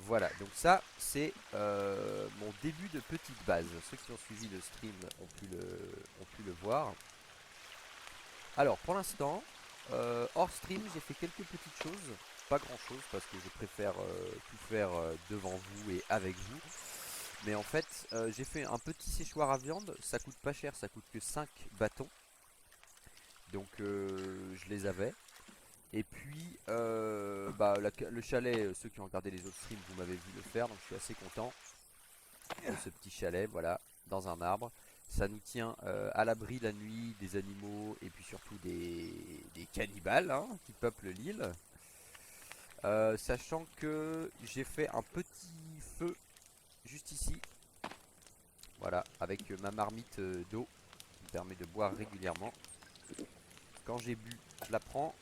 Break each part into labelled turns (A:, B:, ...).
A: Voilà, donc ça c'est mon début de petite base. Ceux qui ont suivi le stream ont pu le voir. Alors pour l'instant, hors stream, j'ai fait quelques petites choses. Pas grand chose parce que je préfère tout faire devant vous et avec vous. Mais en fait, j'ai fait un petit séchoir à viande. Ça coûte pas cher, ça coûte que 5 bâtons. Donc je les avais. Et puis le chalet, ceux qui ont regardé les autres streams, vous m'avez vu le faire. Donc je suis assez content de ce petit chalet, voilà, dans un arbre. Ça nous tient à l'abri la nuit des animaux et puis surtout des cannibales hein, qui peuplent l'île. Sachant que j'ai fait un petit feu juste ici, voilà, avec ma marmite d'eau qui me permet de boire régulièrement. Quand j'ai bu, je la prends,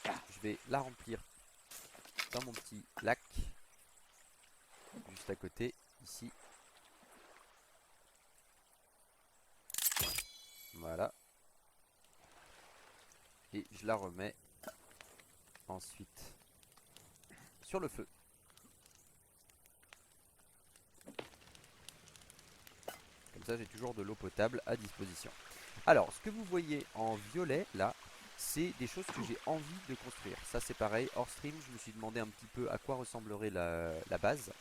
A: je vais la remplir dans mon petit lac, juste à côté, ici. Voilà. Et je la remets ensuite sur le feu. Comme ça, j'ai toujours de l'eau potable à disposition. Alors, ce que vous voyez en violet, là, c'est des choses que j'ai envie de construire. Ça, c'est pareil. Hors stream, je me suis demandé un petit peu à quoi ressemblerait la base.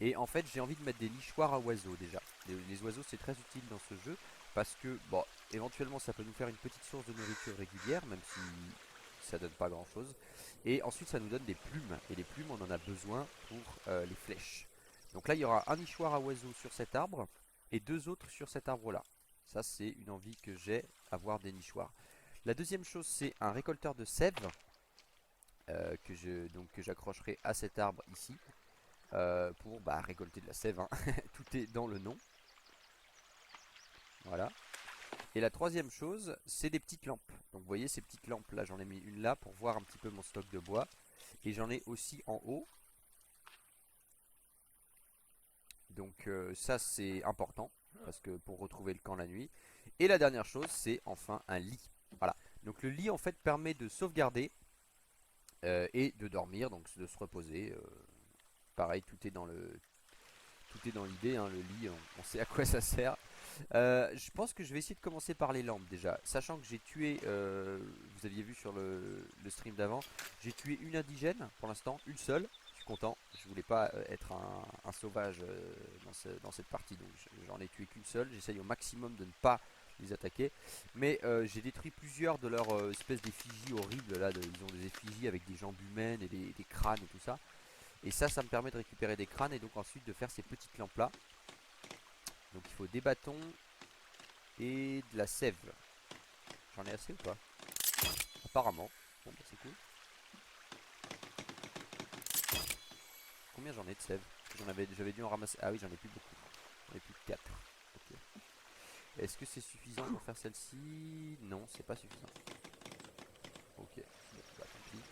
A: Et en fait, j'ai envie de mettre des nichoirs à oiseaux déjà. Les oiseaux, c'est très utile dans ce jeu parce que, bon, éventuellement, ça peut nous faire une petite source de nourriture régulière, même si ça donne pas grand chose. Et ensuite, ça nous donne des plumes. Et les plumes, on en a besoin pour les flèches. Donc là, il y aura un nichoir à oiseaux sur cet arbre et deux autres sur cet arbre-là. Ça, c'est une envie que j'ai, avoir des nichoirs. La deuxième chose, c'est un récolteur de sève que j'accrocherai à cet arbre ici pour récolter de la sève, hein. Tout est dans le nom. Voilà. Et la troisième chose, c'est des petites lampes. Donc vous voyez ces petites lampes là, j'en ai mis une là pour voir un petit peu mon stock de bois. Et j'en ai aussi en haut. Donc ça c'est important parce que pour retrouver le camp la nuit. Et la dernière chose, c'est enfin un lit. Voilà. Donc le lit en fait permet de sauvegarder et de dormir, donc de se reposer. Pareil, tout est dans l'idée, hein, le lit, on sait à quoi ça sert. Je pense que je vais essayer de commencer par les lampes déjà. Sachant que j'ai tué, vous aviez vu sur le stream d'avant, j'ai tué une indigène pour l'instant, une seule. Je suis content, je voulais pas être un sauvage dans cette partie, donc j'en ai tué qu'une seule. J'essaye au maximum de ne pas les attaquer. Mais j'ai détruit plusieurs de leurs espèces d'effigies horribles. Là, ils ont des effigies avec des jambes humaines et des crânes et tout ça. Et ça me permet de récupérer des crânes et donc ensuite de faire ces petites lampes là. Donc il faut des bâtons et de la sève. J'en ai assez ou pas? Apparemment. Bon bah c'est cool. Combien j'en ai de sève? J'avais dû en ramasser. Ah oui, j'en ai plus beaucoup. J'en ai plus que 4. Ok. Est-ce que c'est suffisant pour faire celle-ci? Non, c'est pas suffisant. Ok. Bon, bah tant pis.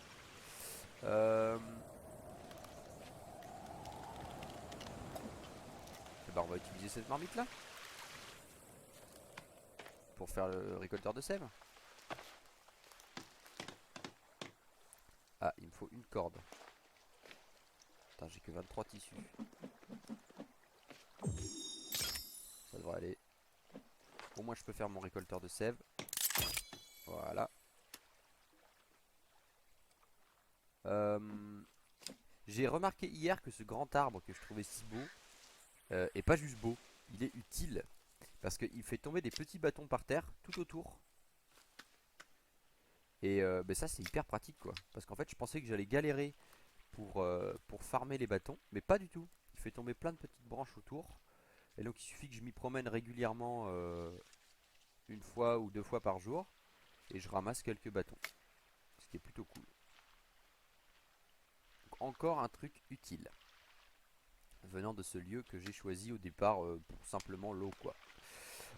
A: Et bah on va utiliser cette marmite là pour faire le récolteur de sève. Ah, il me faut une corde. Putain, j'ai que 23 tissus. Ça devrait aller. Au moins je peux faire mon récolteur de sève. Voilà. Euh, J'ai remarqué hier que ce grand arbre que je trouvais si beau est pas juste beau, il est utile. Parce qu'il fait tomber des petits bâtons par terre tout autour. Et ça c'est hyper pratique quoi. Parce qu'en fait je pensais que j'allais galérer pour farmer les bâtons. Mais pas du tout. Il fait tomber plein de petites branches autour. Et donc il suffit que je m'y promène régulièrement une fois ou deux fois par jour. Et je ramasse quelques bâtons. Ce qui est plutôt cool. Donc encore un truc utile. Venant de ce lieu que j'ai choisi au départ pour simplement l'eau quoi.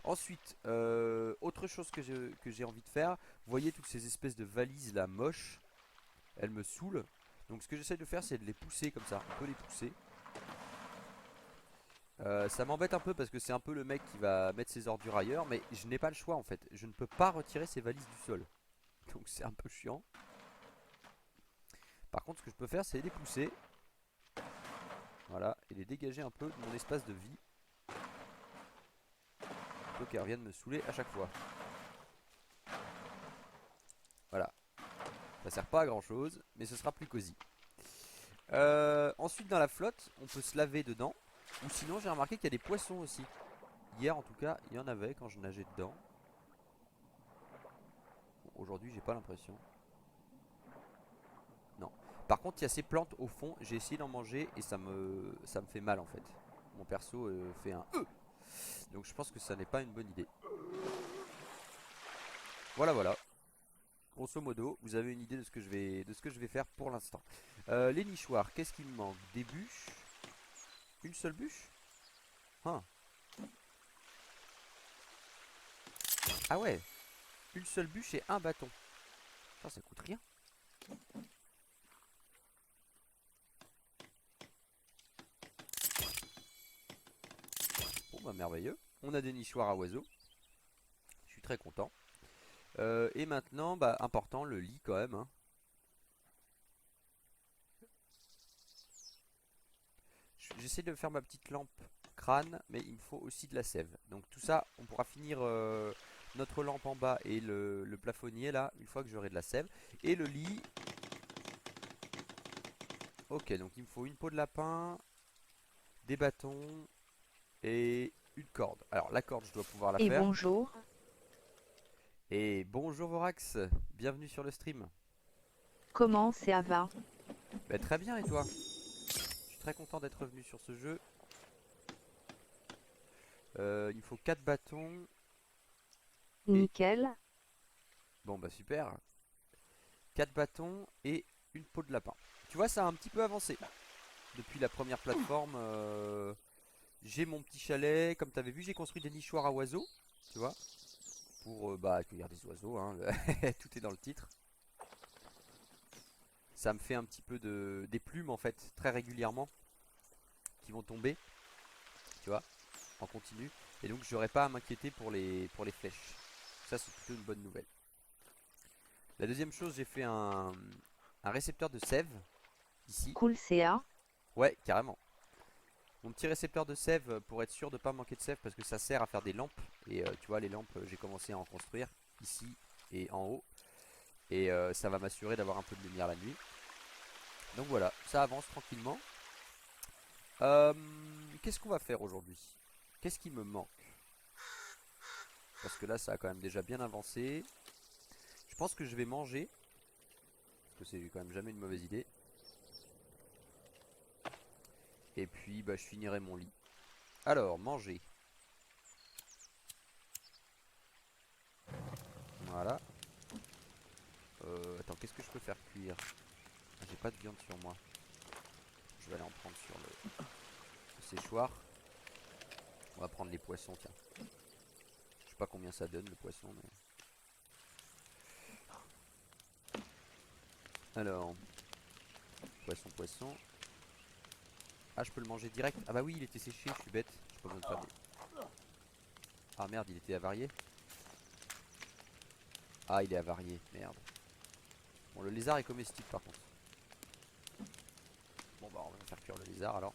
A: Ensuite, autre chose que j'ai envie de faire, vous voyez toutes ces espèces de valises là moches, elles me saoulent. Donc ce que j'essaie de faire c'est de les pousser comme ça, on peut les pousser. Ça m'embête un peu parce que c'est un peu le mec qui va mettre ses ordures ailleurs, mais je n'ai pas le choix en fait. Je ne peux pas retirer ces valises du sol. Donc c'est un peu chiant. Par contre, ce que je peux faire, c'est les pousser. Voilà, et les dégager un peu de mon espace de vie. Plutôt qu'elles reviennent me saouler à chaque fois. Voilà. Ça sert pas à grand chose, mais ce sera plus cosy. Ensuite, dans la flotte, on peut se laver dedans. Ou sinon, j'ai remarqué qu'il y a des poissons aussi. Hier, en tout cas, il y en avait quand je nageais dedans. Bon, aujourd'hui, j'ai pas l'impression. Non. Par contre, il y a ces plantes au fond. J'ai essayé d'en manger et ça me fait mal en fait. Mon perso fait un E. Donc je pense que ça n'est pas une bonne idée. Voilà, voilà. Grosso modo, vous avez une idée de ce que je vais faire pour l'instant. Les nichoirs, qu'est-ce qui me manque? Des bûches? Une seule bûche? Hein. Ah ouais. Une seule bûche et un bâton. Putain, ça coûte rien. Bon bah merveilleux. On a des nichoirs à oiseaux. Je suis très content. Et maintenant, bah important, le lit quand même, hein. J'essaie de faire ma petite lampe crâne, mais il me faut aussi de la sève. Donc tout ça, on pourra finir notre lampe en bas et le plafonnier là, une fois que j'aurai de la sève. Et le lit. Ok, donc il me faut une peau de lapin, des bâtons et une corde. Alors la corde, je dois pouvoir la
B: Et
A: faire.
B: bonjour,
A: Et bonjour Vorax, bienvenue sur le stream.
B: comment ça va?
A: Bah, très bien, et toi? Je suis très content d'être revenu sur ce jeu. Il me faut 4 bâtons. Et
B: Nickel.
A: bon bah super. 4 bâtons et une peau de lapin. Tu vois, ça a un petit peu avancé. Depuis la première plateforme, j'ai mon petit chalet. Comme tu avais vu, j'ai construit des nichoirs à oiseaux. Tu vois, pour bah, accueillir des oiseaux, hein. Tout est dans le titre. Ça me fait un petit peu des plumes en fait, très régulièrement, qui vont tomber, tu vois, en continu. Et donc j'aurai pas à m'inquiéter pour les flèches. Ça, c'est plutôt une bonne nouvelle. La deuxième chose, j'ai fait un récepteur de sève ici.
B: Cool CA.
A: Ouais, carrément. Mon petit récepteur de sève pour être sûr de ne pas manquer de sève parce que ça sert à faire des lampes. Et tu vois, les lampes, j'ai commencé à en construire ici et en haut. Et ça va m'assurer d'avoir un peu de lumière la nuit. Donc voilà, ça avance tranquillement. Euh, Qu'est-ce qu'on va faire aujourd'hui? Qu'est-ce qui me manque? Parce que là, ça a quand même déjà bien avancé. Je pense que je vais manger. Parce que c'est quand même jamais une mauvaise idée. Et puis, bah, je finirai mon lit. Alors, manger. Voilà. Attends, qu'est-ce que je peux faire cuire? J'ai pas de viande sur moi. Je vais aller en prendre sur le séchoir. On va prendre les poissons, tiens. Je sais pas combien ça donne le poisson, mais... Alors, poisson, poisson. Ah, je peux le manger direct. Ah bah oui, il était séché, je suis bête. J'ai pas besoin de faire des... Ah merde, il était avarié. Ah, il est avarié, merde. Bon, le lézard est comestible par contre. Bon bah, on va faire cuire le lézard alors.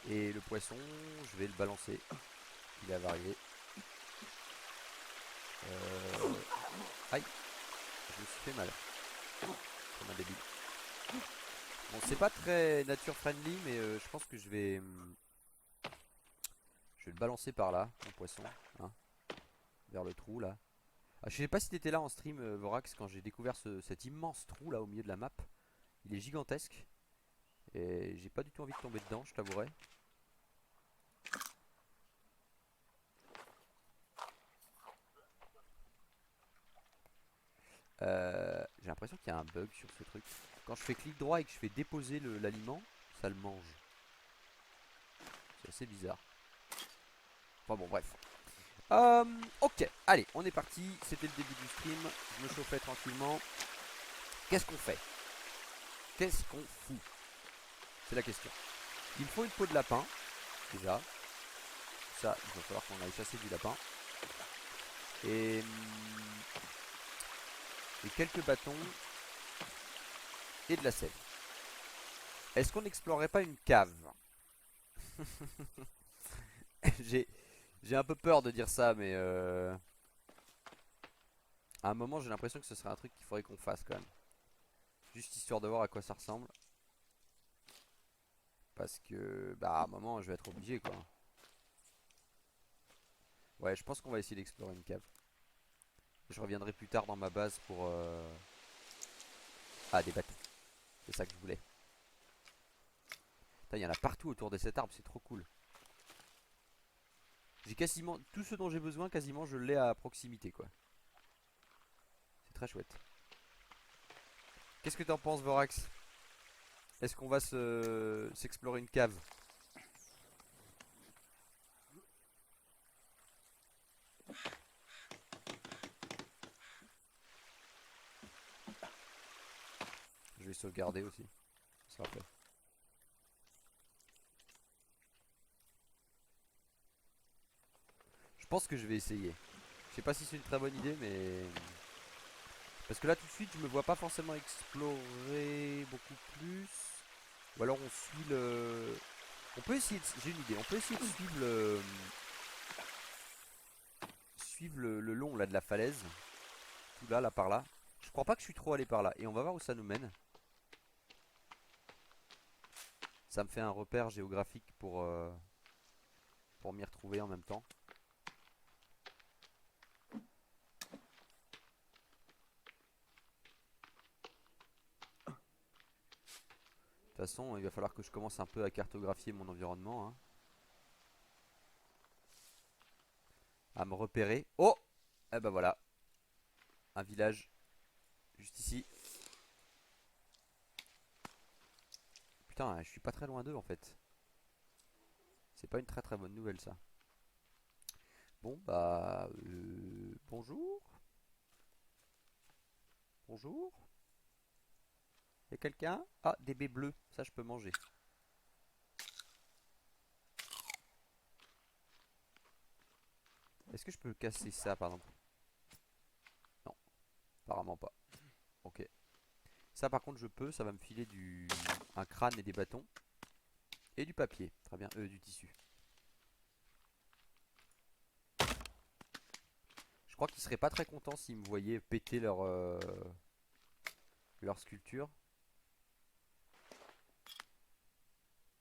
A: Et le poisson, je vais le balancer. Il est avarié. Aïe, je me suis fait mal. Comme un débile. Bon, c'est pas très nature friendly, mais je pense que je vais le balancer par là, mon poisson, hein, vers le trou là. Ah, je sais pas si t'étais là en stream, Vorax, quand j'ai découvert cet immense trou là au milieu de la map. Il est gigantesque. Et j'ai pas du tout envie de tomber dedans, je t'avouerai. J'ai l'impression qu'il y a un bug sur ce truc. Quand je fais clic droit et que je fais déposer l'aliment, ça le mange. C'est assez bizarre. Enfin bon, bref. Ok, allez, on est parti. C'était le début du stream. Je me chauffais tranquillement. Qu'est-ce qu'on fait? Qu'est-ce qu'on fout? C'est la question. Il me faut une peau de lapin, déjà. Ça, il va falloir qu'on aille chasser du lapin. Et quelques bâtons. et de la sève. Est-ce qu'on n'explorerait pas une cave? J'ai un peu peur de dire ça, mais à un moment j'ai l'impression que ce serait un truc qu'il faudrait qu'on fasse quand même. Juste histoire de voir à quoi ça ressemble. Parce que bah à un moment je vais être obligé quoi. Ouais, je pense qu'on va essayer d'explorer une cave. Je reviendrai plus tard dans ma base pour ah, des bâtons. C'est ça que je voulais. Putain, il y en a partout autour de cet arbre, c'est trop cool. J'ai quasiment tout ce dont j'ai besoin, quasiment je l'ai à proximité quoi. C'est très chouette. Qu'est-ce que t'en penses, Vorax? Est-ce qu'on va s'explorer une cave? Je vais sauvegarder aussi. Ça sera fait. Je pense que je vais essayer. Je sais pas si c'est une très bonne idée, mais parce que là tout de suite je me vois pas forcément explorer beaucoup plus. Ou alors on suit le. On peut essayer de... J'ai une idée. On peut essayer de suivre le long là de la falaise. Tout là, là par là. Je crois pas que je suis trop allé par là. Et on va voir où ça nous mène. Ça me fait un repère géographique pour m'y retrouver en même temps. De toute façon, il va falloir que je commence un peu à cartographier mon environnement, hein. À me repérer. Oh! Eh ben voilà. Un village. Juste ici. Putain, je suis pas très loin d'eux en fait. C'est pas une très très bonne nouvelle ça. Bon bah... bonjour? Bonjour? Y'a quelqu'un? Ah, des baies bleues. Ça je peux manger. Est-ce que je peux casser ça par exemple? Non, apparemment pas. Ok. Ça par contre je peux, ça va me filer un crâne et des bâtons. Et du papier, très bien, du tissu. Je crois qu'ils seraient pas très contents s'ils me voyaient péter leur sculpture.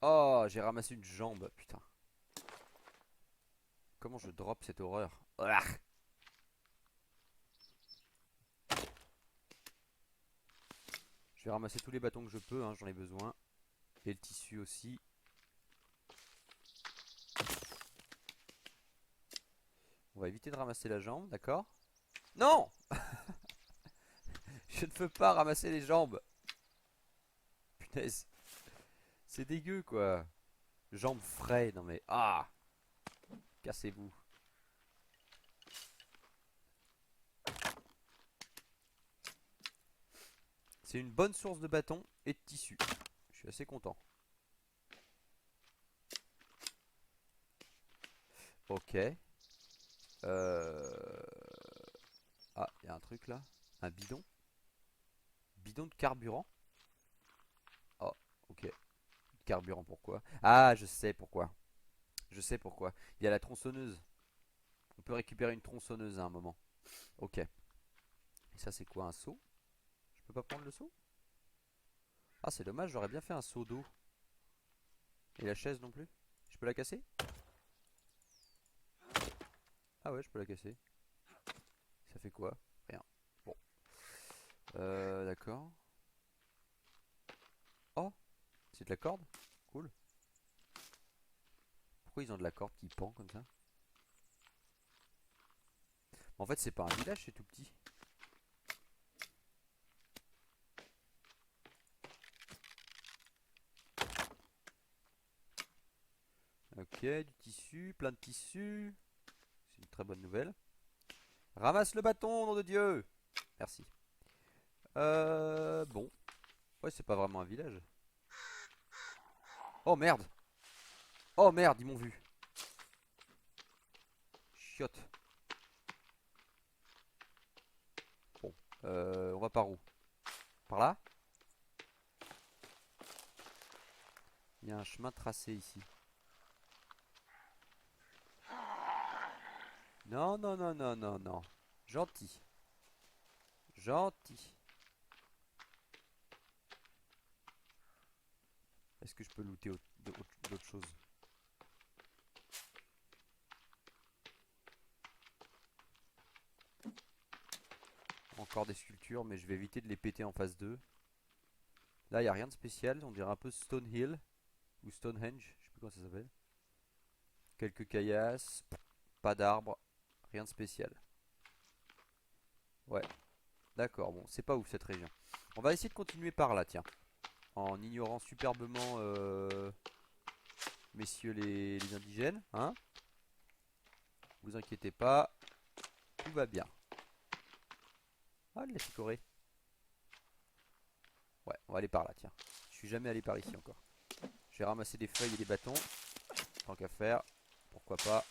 A: Oh, j'ai ramassé une jambe, putain. Comment je drop cette horreur? Ah, je vais ramasser tous les bâtons que je peux, hein, j'en ai besoin. Et le tissu aussi. On va éviter de ramasser la jambe, d'accord? Non! Je ne peux pas ramasser les jambes. Punaise. C'est dégueu quoi. Jambes frais, non mais... Ah! Cassez-vous. C'est une bonne source de bâtons et de tissu. Je suis assez content. Ok. Ah, il y a un truc là. Un bidon. Bidon de carburant. Oh, ok. Carburant pourquoi? Ah, je sais pourquoi. Je sais pourquoi. Il y a la tronçonneuse. On peut récupérer une tronçonneuse à un moment. Ok. Et ça c'est quoi, un seau? Je peux pas prendre le seau? Ah, c'est dommage, j'aurais bien fait un seau d'eau. Et la chaise non plus? Je peux la casser? Ah ouais, je peux la casser. Ça fait quoi? Rien. Bon. D'accord. Oh, c'est de la corde? Cool. Pourquoi ils ont de la corde qui pend comme ça? En fait, c'est pas un village, c'est tout petit. Ok, du tissu, plein de tissu. C'est une très bonne nouvelle. Ramasse le bâton, nom de Dieu! Merci. Bon. Ouais, c'est pas vraiment un village. Oh merde! Oh merde, ils m'ont vu. Chiotte. Bon. On va par où? Par là? Il y a un chemin tracé ici. Non, non, non, non, non, non. Gentil. Gentil. Est-ce que je peux looter d'autres choses? Encore des sculptures, mais je vais éviter de les péter en phase 2. Là, il n'y a rien de spécial. On dirait un peu Stone Hill ou Stonehenge. Je sais plus comment ça s'appelle. Quelques caillasses. Pas d'arbres. Rien de spécial. Ouais. D'accord. Bon, c'est pas ouf cette région. On va essayer de continuer par là, tiens. En ignorant superbement messieurs les indigènes. Hein? Vous inquiétez pas. Tout va bien. Ah, de la chicorée. Ouais, on va aller par là, tiens. Je suis jamais allé par ici encore. Je vais ramasser des feuilles et des bâtons. Tant qu'à faire. Pourquoi pas.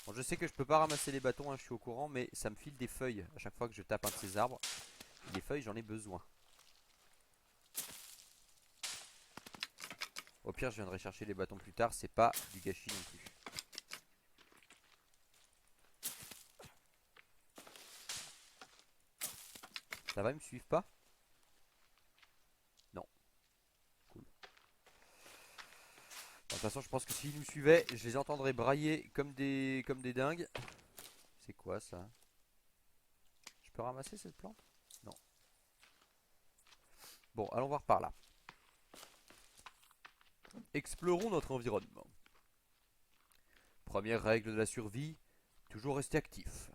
A: Bon, je sais que je peux pas ramasser les bâtons, hein, je suis au courant, mais ça me file des feuilles à chaque fois que je tape un de ces arbres. Et les feuilles, j'en ai besoin. Au pire, je viendrai chercher les bâtons plus tard, c'est pas du gâchis non plus. Ça va, ils me suivent pas? Non. Cool. Bon, de toute façon, je pense que s'ils nous suivaient, je les entendrais brailler comme des dingues. C'est quoi ça? Je peux ramasser cette plante? Non. Bon, allons voir par là. Explorons notre environnement. Première règle de la survie, toujours rester actif.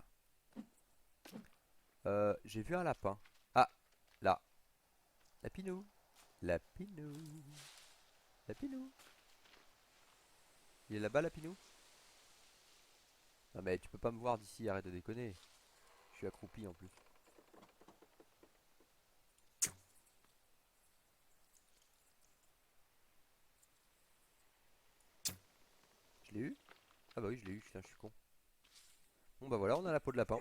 A: J'ai vu un lapin. Ah, là. Lapinou. Lapinou. Lapinou. Il est là-bas, Lapinou? Non mais tu peux pas me voir d'ici, arrête de déconner. Je suis accroupi en plus. Je l'ai eu? Ah bah oui, je l'ai eu, putain, je suis con. Bon bah voilà, on a la peau de lapin.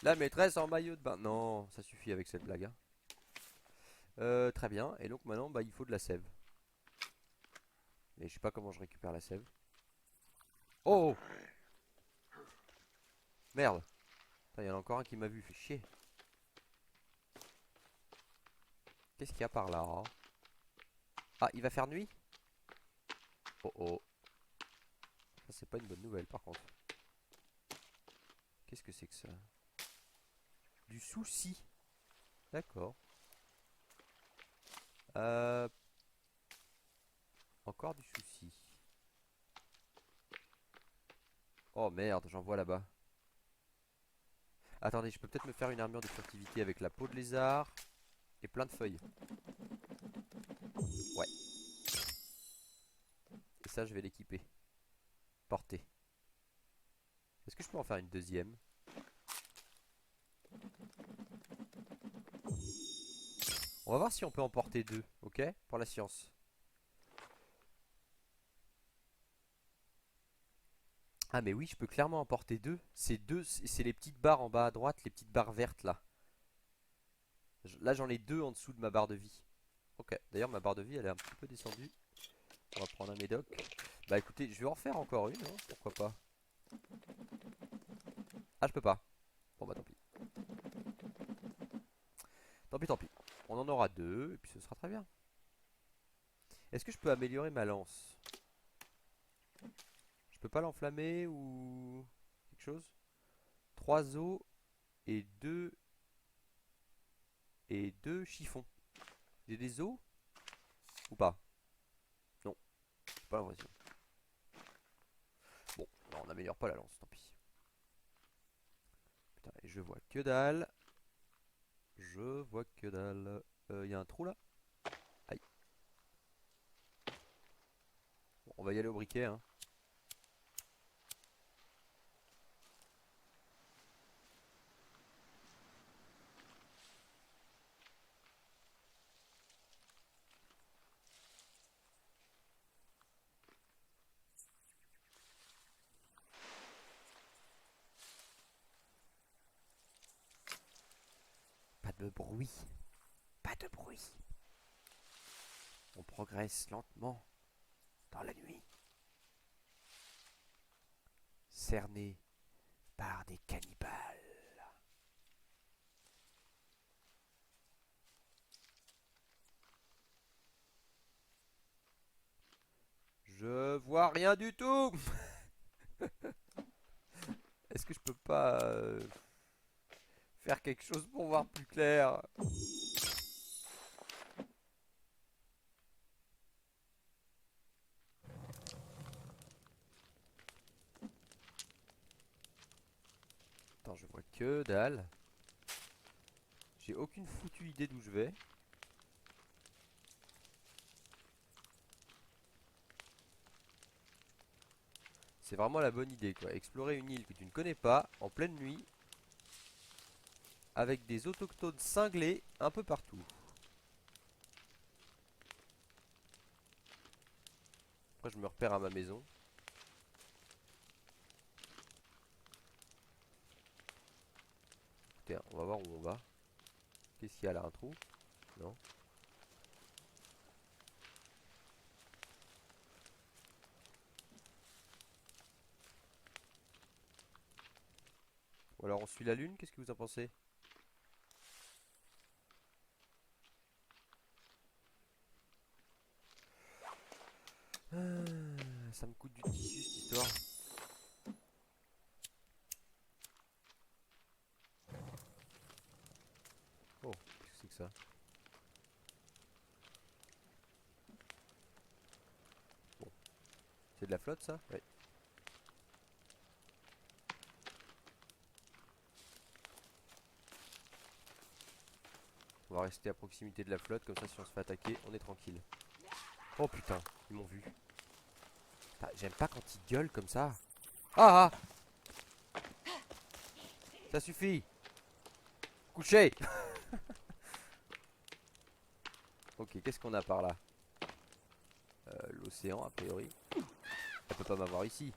A: La maîtresse en maillot de bain. Non, ça suffit avec cette blague, hein. Très bien, et donc maintenant, bah il faut de la sève. Mais je sais pas comment je récupère la sève. Oh! Merde! Il y en a encore un qui m'a vu, fait chier. Qu'est-ce qu'il y a par là, hein? Ah, il va faire nuit? Oh oh. Ça c'est pas une bonne nouvelle par contre. Qu'est-ce que c'est que ça? Du souci. D'accord. Euh... Encore du souci. Oh merde, j'en vois là-bas. Attendez, je peux peut-être me faire une armure de furtivité avec la peau de lézard et plein de feuilles. Ouais. Et ça, je vais l'équiper. Porter. Est-ce que je peux en faire une deuxième? On va voir si on peut en porter deux, ok? Pour la science. Ah mais oui, je peux clairement en porter deux. C'est les petites barres en bas à droite, les petites barres vertes là. Là j'en ai deux en dessous de ma barre de vie. Ok, d'ailleurs ma barre de vie elle est un petit peu descendue. On va prendre un médoc. Bah écoutez, je vais en faire encore une, hein, pourquoi pas. Ah je peux pas. Bon bah tant pis. Tant pis, tant pis. On en aura deux et puis ce sera très bien. Est-ce que je peux améliorer ma lance? Je peux pas l'enflammer ou quelque chose? 3 os et deux chiffons. J'ai des os ou pas? Non, j'ai pas l'impression. Bon, non, on n'améliore pas la lance, tant pis. Putain, et je vois que dalle. Je vois que dalle. Y a un trou là? Aïe. Bon, on va y aller au briquet, hein. de bruit. Pas de bruit. On progresse lentement dans la nuit. Cerné par des cannibales. Je vois rien du tout. Est-ce que je peux pas faire quelque chose pour voir plus clair? Attends, je vois que dalle. J'ai aucune foutue idée d'où je vais. C'est vraiment la bonne idée quoi. Explorer une île que tu ne connais pas en pleine nuit avec des autochtones cinglés un peu partout. Après je me repère à ma maison. Écoutez, on va voir où on va. Qu'est-ce qu'il y a là? Un trou? Non. Ou alors on suit la lune, qu'est-ce que vous en pensez? Ça me coûte du tissu cette histoire. Oh, qu'est-ce que c'est que ça? Bon, c'est de la flotte ça? Ouais. On va rester à proximité de la flotte, comme ça si on se fait attaquer, on est tranquille. Oh putain, ils m'ont vu. J'aime pas quand ils gueulent comme ça. Ah ah! Ça suffit! Couché! Ok, qu'est-ce qu'on a par là? L'océan a priori. Elle peut pas m'avoir ici.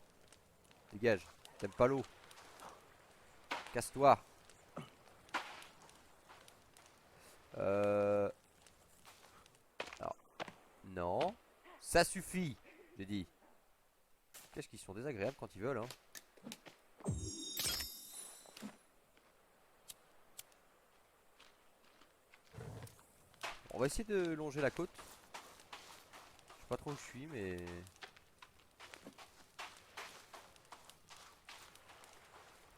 A: Dégage, t'aimes pas l'eau. Casse-toi. Alors, non. Ça suffit, j'ai dit. Qu'est-ce qu'ils sont désagréables quand ils veulent, hein. On va essayer de longer la côte. Je sais pas trop où je suis, mais...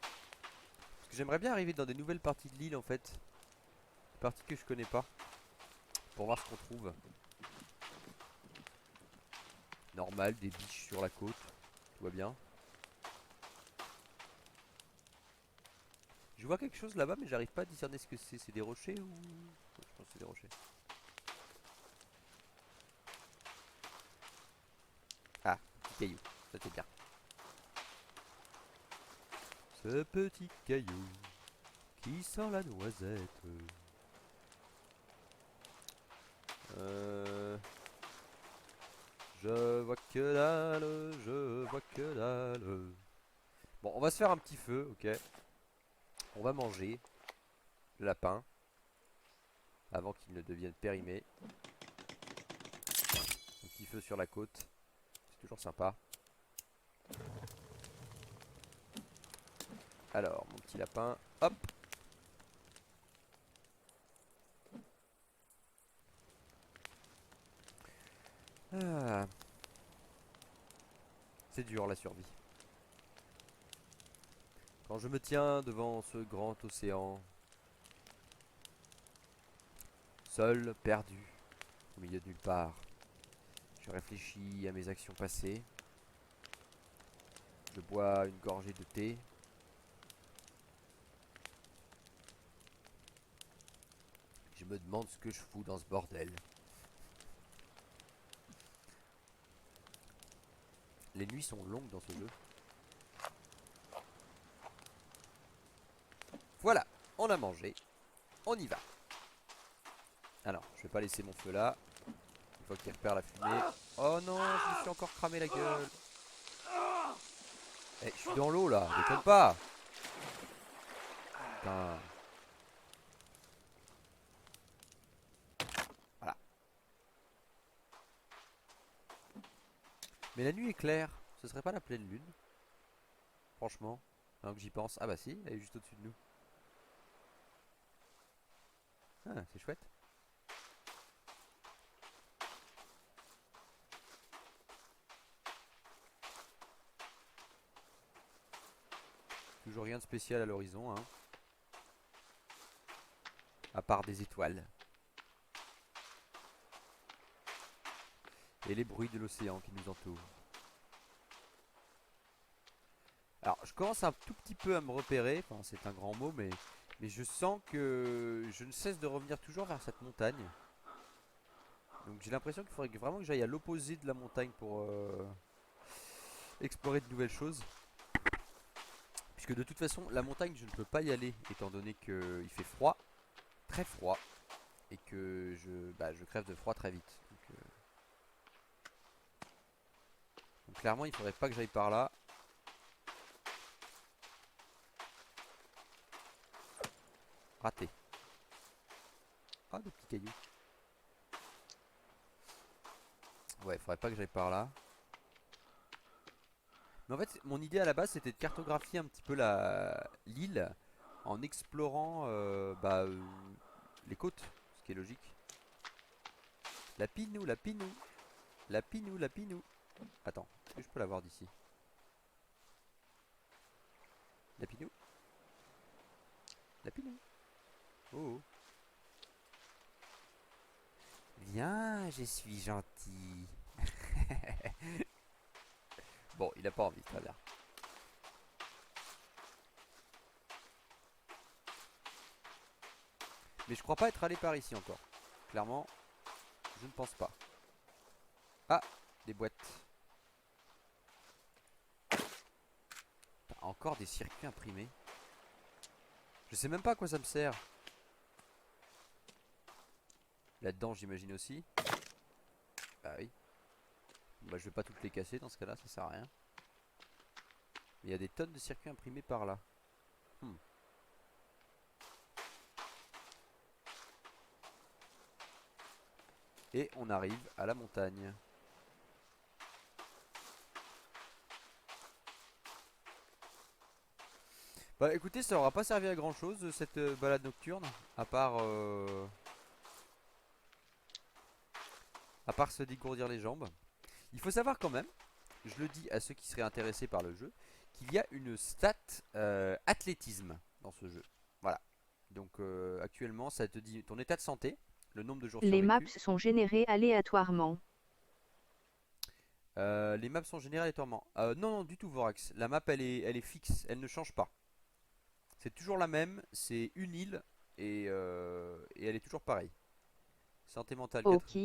A: Parce que j'aimerais bien arriver dans des nouvelles parties de l'île, en fait. Des parties que je connais pas. Pour voir ce qu'on trouve. Normal, des biches sur la côte. Tout va bien. Je vois quelque chose là-bas, mais j'arrive pas à discerner ce que c'est. C'est des rochers ou... Je pense que c'est des rochers. Ah, petit caillou. Ça c'est bien. Ce petit caillou qui sent la noisette. Je vois que dalle, je vois que dalle. Bon, on va se faire un petit feu, ok. On va manger le lapin avant qu'il ne devienne périmé. Un petit feu sur la côte, c'est toujours sympa. Alors, mon petit lapin, hop. Ah. C'est dur la survie. Quand je me tiens devant ce grand océan, seul, perdu, au milieu de nulle part, je réfléchis à mes actions passées. Je bois une gorgée de thé. Je me demande ce que je fous dans ce bordel. Les nuits sont longues dans ce jeu. Voilà, on a mangé. On y va. Alors, je vais pas laisser mon feu là. Une fois qu'il repère la fumée. Oh non, je me suis encore cramé la gueule. Eh, je suis dans l'eau là, déconne pas. Putain. Mais la nuit est claire. Ce serait pas la pleine lune? Franchement. Maintenant que j'y pense. Ah bah si, elle est juste au-dessus de nous. Ah, c'est chouette. Toujours rien de spécial à l'horizon, hein. À part des étoiles. Et les bruits de l'océan qui nous entourent. Alors, je commence un tout petit peu à me repérer. Enfin, c'est un grand mot, mais je sens que je ne cesse de revenir toujours vers cette montagne. Donc j'ai l'impression qu'il faudrait vraiment que j'aille à l'opposé de la montagne pour explorer de nouvelles choses. Puisque de toute façon, la montagne, je ne peux pas y aller, étant donné qu'il fait froid, très froid, et que je crève de froid très vite. Donc clairement, il faudrait pas que j'aille par là. Raté. Ah, des petits cailloux. Ouais, il faudrait pas que j'aille par là. Mais en fait, mon idée à la base, c'était de cartographier un petit peu l'île en explorant les côtes, ce qui est logique. La pinou, la pinou, la pinou, la pinou. Attends, est-ce que je peux la voir d'ici? La pinou, la pinou. Oh, oh. Viens, je suis gentil. Bon, il a pas envie, très bien. Mais je crois pas être allé par ici encore. Clairement, je ne pense pas. Ah, des boîtes. Encore des circuits imprimés. Je sais même pas à quoi ça me sert. Là-dedans, j'imagine aussi. Bah oui. Bah, je vais pas toutes les casser dans ce cas-là, ça sert à rien. Il y a des tonnes de circuits imprimés par là. Et on arrive à la montagne. Bah écoutez, ça aura pas servi à grand chose cette balade nocturne. À part se dégourdir les jambes. Il faut savoir quand même, je le dis à ceux qui seraient intéressés par le jeu, qu'il y a une stat athlétisme dans ce jeu. Voilà. Donc actuellement, ça te dit ton état de santé, le nombre de jours
B: Les maps
A: survécus.
B: sont générées aléatoirement.
A: Les maps sont générées aléatoirement. Non, non, du tout, Vorax. La map, elle est fixe, elle ne change pas. C'est toujours la même, c'est une île et elle est toujours pareille. Santé mentale
B: Ok.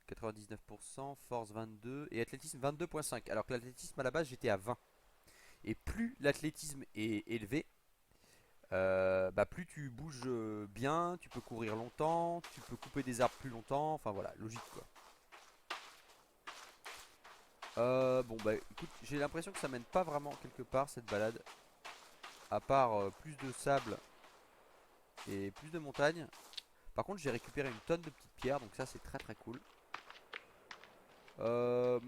A: 99%, force 22 et athlétisme 22,5. Alors que l'athlétisme à la base j'étais à 20. Et plus l'athlétisme est élevé, plus tu bouges bien, tu peux courir longtemps, tu peux couper des arbres plus longtemps, enfin voilà, logique quoi. Bon bah écoute, j'ai l'impression que ça mène pas vraiment quelque part cette balade. À part plus de sable et plus de montagnes. Par contre j'ai récupéré une tonne de petites pierres, donc ça c'est très très cool. Euh...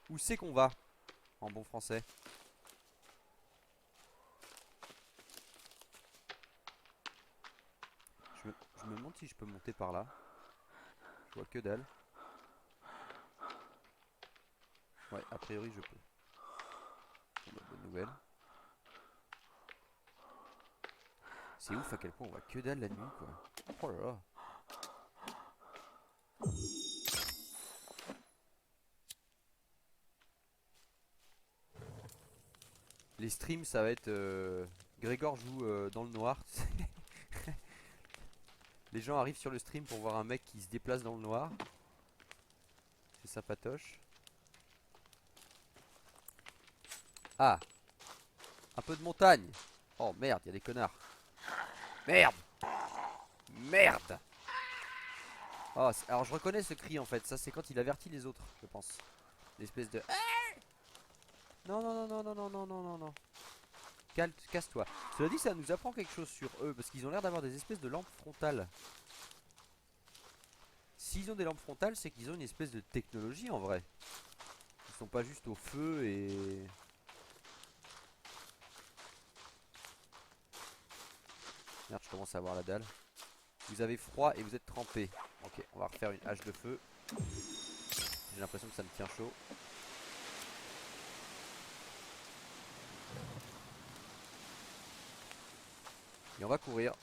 A: Où c'est qu'on va en bon français? Je me demande si je peux monter par là. Je vois que dalle. Ouais, a priori je peux. Bon, bah, bonne nouvelle. C'est ouf à quel point on voit que dalle la nuit quoi. Oh là là. Les streams ça va être Grégor joue dans le noir. Les gens arrivent sur le stream pour voir un mec qui se déplace dans le noir. C'est sympatoche. Ah, un peu de montagne. Oh merde, il y a des connards. Merde. Merde. Oh, alors je reconnais ce cri en fait. Ça c'est quand il avertit les autres, je pense. L'espèce de... Non, non, non, non, non, non, non, non, non. Casse-toi. Cela dit, ça nous apprend quelque chose sur eux. Parce qu'ils ont l'air d'avoir des espèces de lampes frontales. s'ils ont des lampes frontales, c'est qu'ils ont une espèce de technologie en vrai. Ils sont pas juste au feu et... Merde, je commence à avoir la dalle. Vous avez froid et vous êtes trempé. Ok, on va refaire une hache de feu. J'ai l'impression que ça me tient chaud. Et on va courir.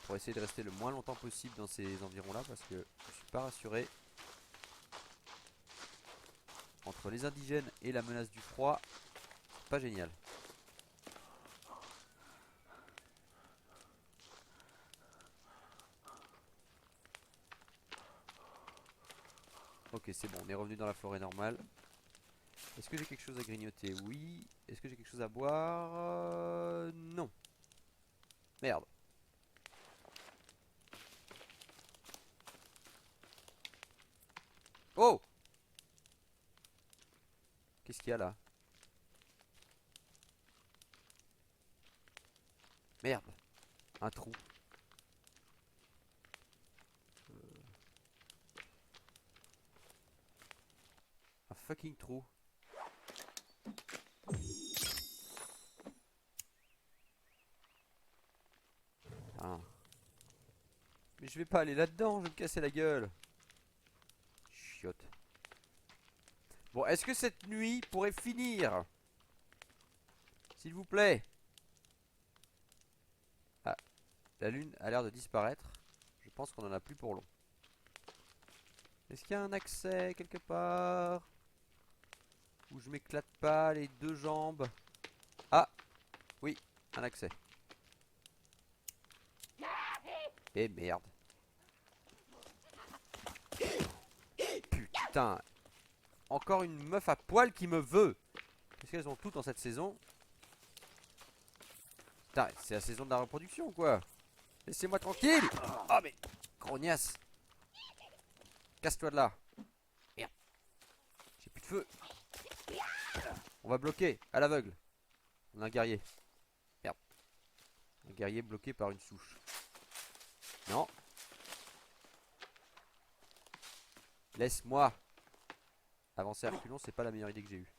A: Pour essayer de rester le moins longtemps possible dans ces environs là. Parce que je suis pas rassuré. Entre les indigènes et la menace du froid, c'est pas génial. Ok, c'est bon, on est revenu dans la forêt normale. Est-ce que j'ai quelque chose à grignoter? Oui. Est-ce que j'ai quelque chose à boire? Non. Merde. Oh! Qu'est-ce qu'il y a là? Merde. Un trou. Un fucking trou. Ah. Mais je vais pas aller là-dedans, je vais me casser la gueule. Chiotte. Bon, est-ce que cette nuit pourrait finir? S'il vous plaît. Ah, la lune a l'air de disparaître. Je pense qu'on en a plus pour long. Est-ce qu'il y a un accès quelque part? Où je m'éclate pas les deux jambes? Ah, oui, un accès. Eh merde. Putain. Encore une meuf à poil qui me veut. Qu'est-ce qu'elles ont toutes dans cette saison? Putain, c'est la saison de la reproduction ou quoi? Laissez-moi tranquille. Oh mais, grognasse. Casse-toi de là. Merde. J'ai plus de feu. On va bloquer, à l'aveugle. On a un guerrier. Merde. Un guerrier bloqué par une souche. Non. Laisse-moi. Avancer à reculons, c'est pas la meilleure idée que j'ai eue.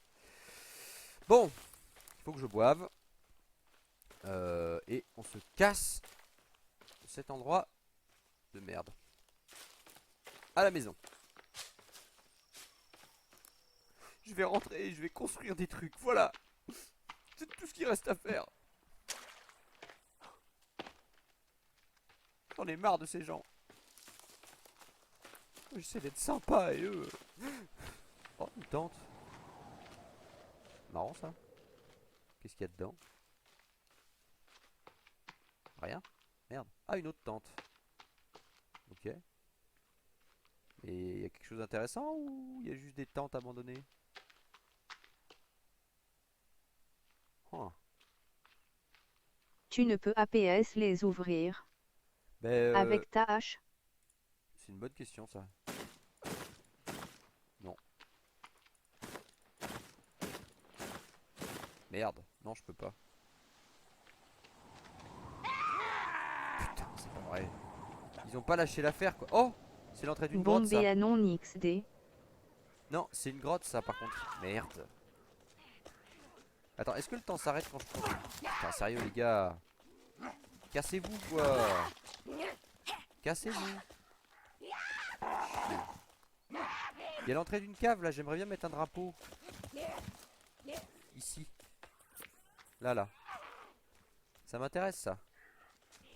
A: Bon. Il faut que je boive. Et on se casse de cet endroit de merde. À la maison. Je vais rentrer et je vais construire des trucs. Voilà. C'est tout ce qu'il reste à faire. J'en ai marre de ces gens. J'essaie d'être sympa et eux... Oh, une tente. Marrant ça. Qu'est-ce qu'il y a dedans? Rien. Merde. Ah, une autre tente. Ok. Et il y a quelque chose d'intéressant ou il y a juste des tentes abandonnées? Oh.
B: Tu ne peux APS les ouvrir.
A: Ben,
B: Avec ta hache.
A: c'est une bonne question ça. Non. Merde. Non, je peux pas. Putain, c'est pas vrai. Ils ont pas lâché l'affaire quoi. Oh! C'est l'entrée d'une grotte ça.
B: Bombé à non XD.
A: Non, c'est une grotte ça par contre. Merde. Attends, est-ce que le temps s'arrête quand je prends... Putain, sérieux les gars. Cassez-vous quoi. Cassez-vous. Il y a l'entrée d'une cave là, j'aimerais bien mettre un drapeau. Ici. Là, là. Ça m'intéresse ça.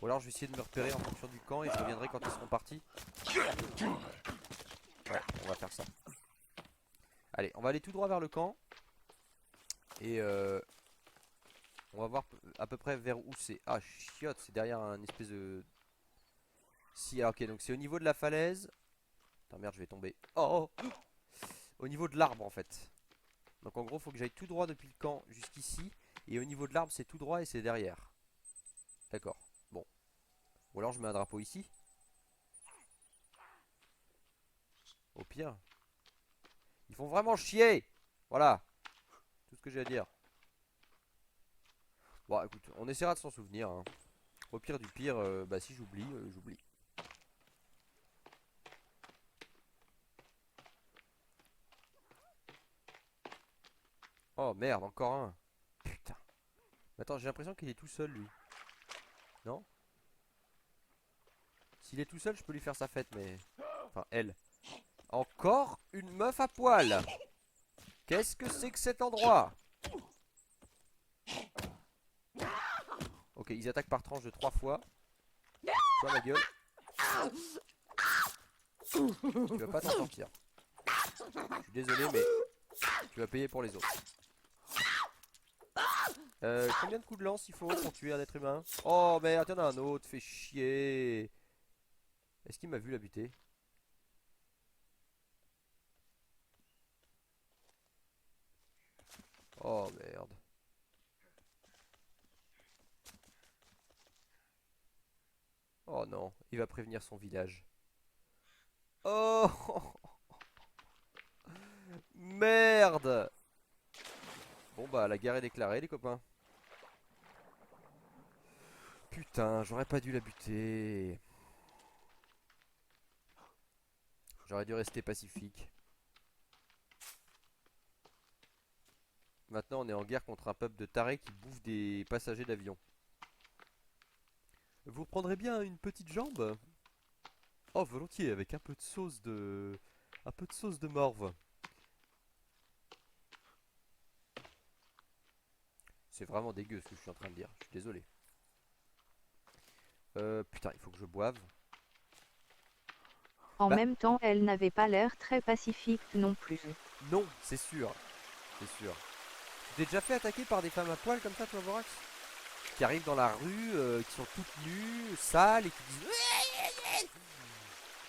A: Ou alors je vais essayer de me repérer en fonction du camp et je reviendrai quand ils seront partis. Ouais, on va faire ça. Allez, on va aller tout droit vers le camp. Et on va voir à peu près vers où c'est. Ah, chiotte, c'est derrière un espèce de... Si, ah, ok, donc c'est au niveau de la falaise. Putain, merde, je vais tomber. Oh, oh. Au niveau de l'arbre en fait. Donc en gros, faut que j'aille tout droit depuis le camp jusqu'ici. Et au niveau de l'arbre, c'est tout droit et c'est derrière. D'accord, bon. Ou alors je mets un drapeau ici. Au pire. Ils font vraiment chier. Voilà. Tout ce que j'ai à dire. Bon, écoute, on essaiera de s'en souvenir. Hein. Au pire du pire, bah si j'oublie, j'oublie. Oh merde, encore un. Putain. Attends, j'ai l'impression qu'il est tout seul lui. Non? S'il est tout seul, je peux lui faire sa fête, mais... Enfin, elle. Encore une meuf à poil. Qu'est-ce que c'est que cet endroit? Ok, ils attaquent par tranche de 3 fois. Toi, ma gueule. Tu vas pas t'en sortir. Je suis désolé, mais tu vas payer pour les autres. Combien de coups de lance il faut pour tuer un être humain? Oh merde, y'en a un autre, fait chier. Est-ce qu'il m'a vu la buter? Oh merde. Oh non, il va prévenir son village. Oh merde. Bon bah la guerre est déclarée les copains. Putain, j'aurais pas dû la buter. J'aurais dû rester pacifique. Maintenant on est en guerre contre un peuple de tarés qui bouffe des passagers d'avion. Vous prendrez bien une petite jambe? Oh volontiers, avec un peu de sauce de... Un peu de sauce de morve. C'est vraiment dégueu ce que je suis en train de dire, je suis désolé. Putain, il faut que je boive.
B: En
A: Bah
B: même temps, elle n'avait pas l'air très pacifique non plus.
A: non, c'est sûr. C'est sûr. Tu t'es déjà fait attaquer par des femmes à poil comme ça, toi, Vorax? Qui arrivent dans la rue, qui sont toutes nues, sales et qui disent...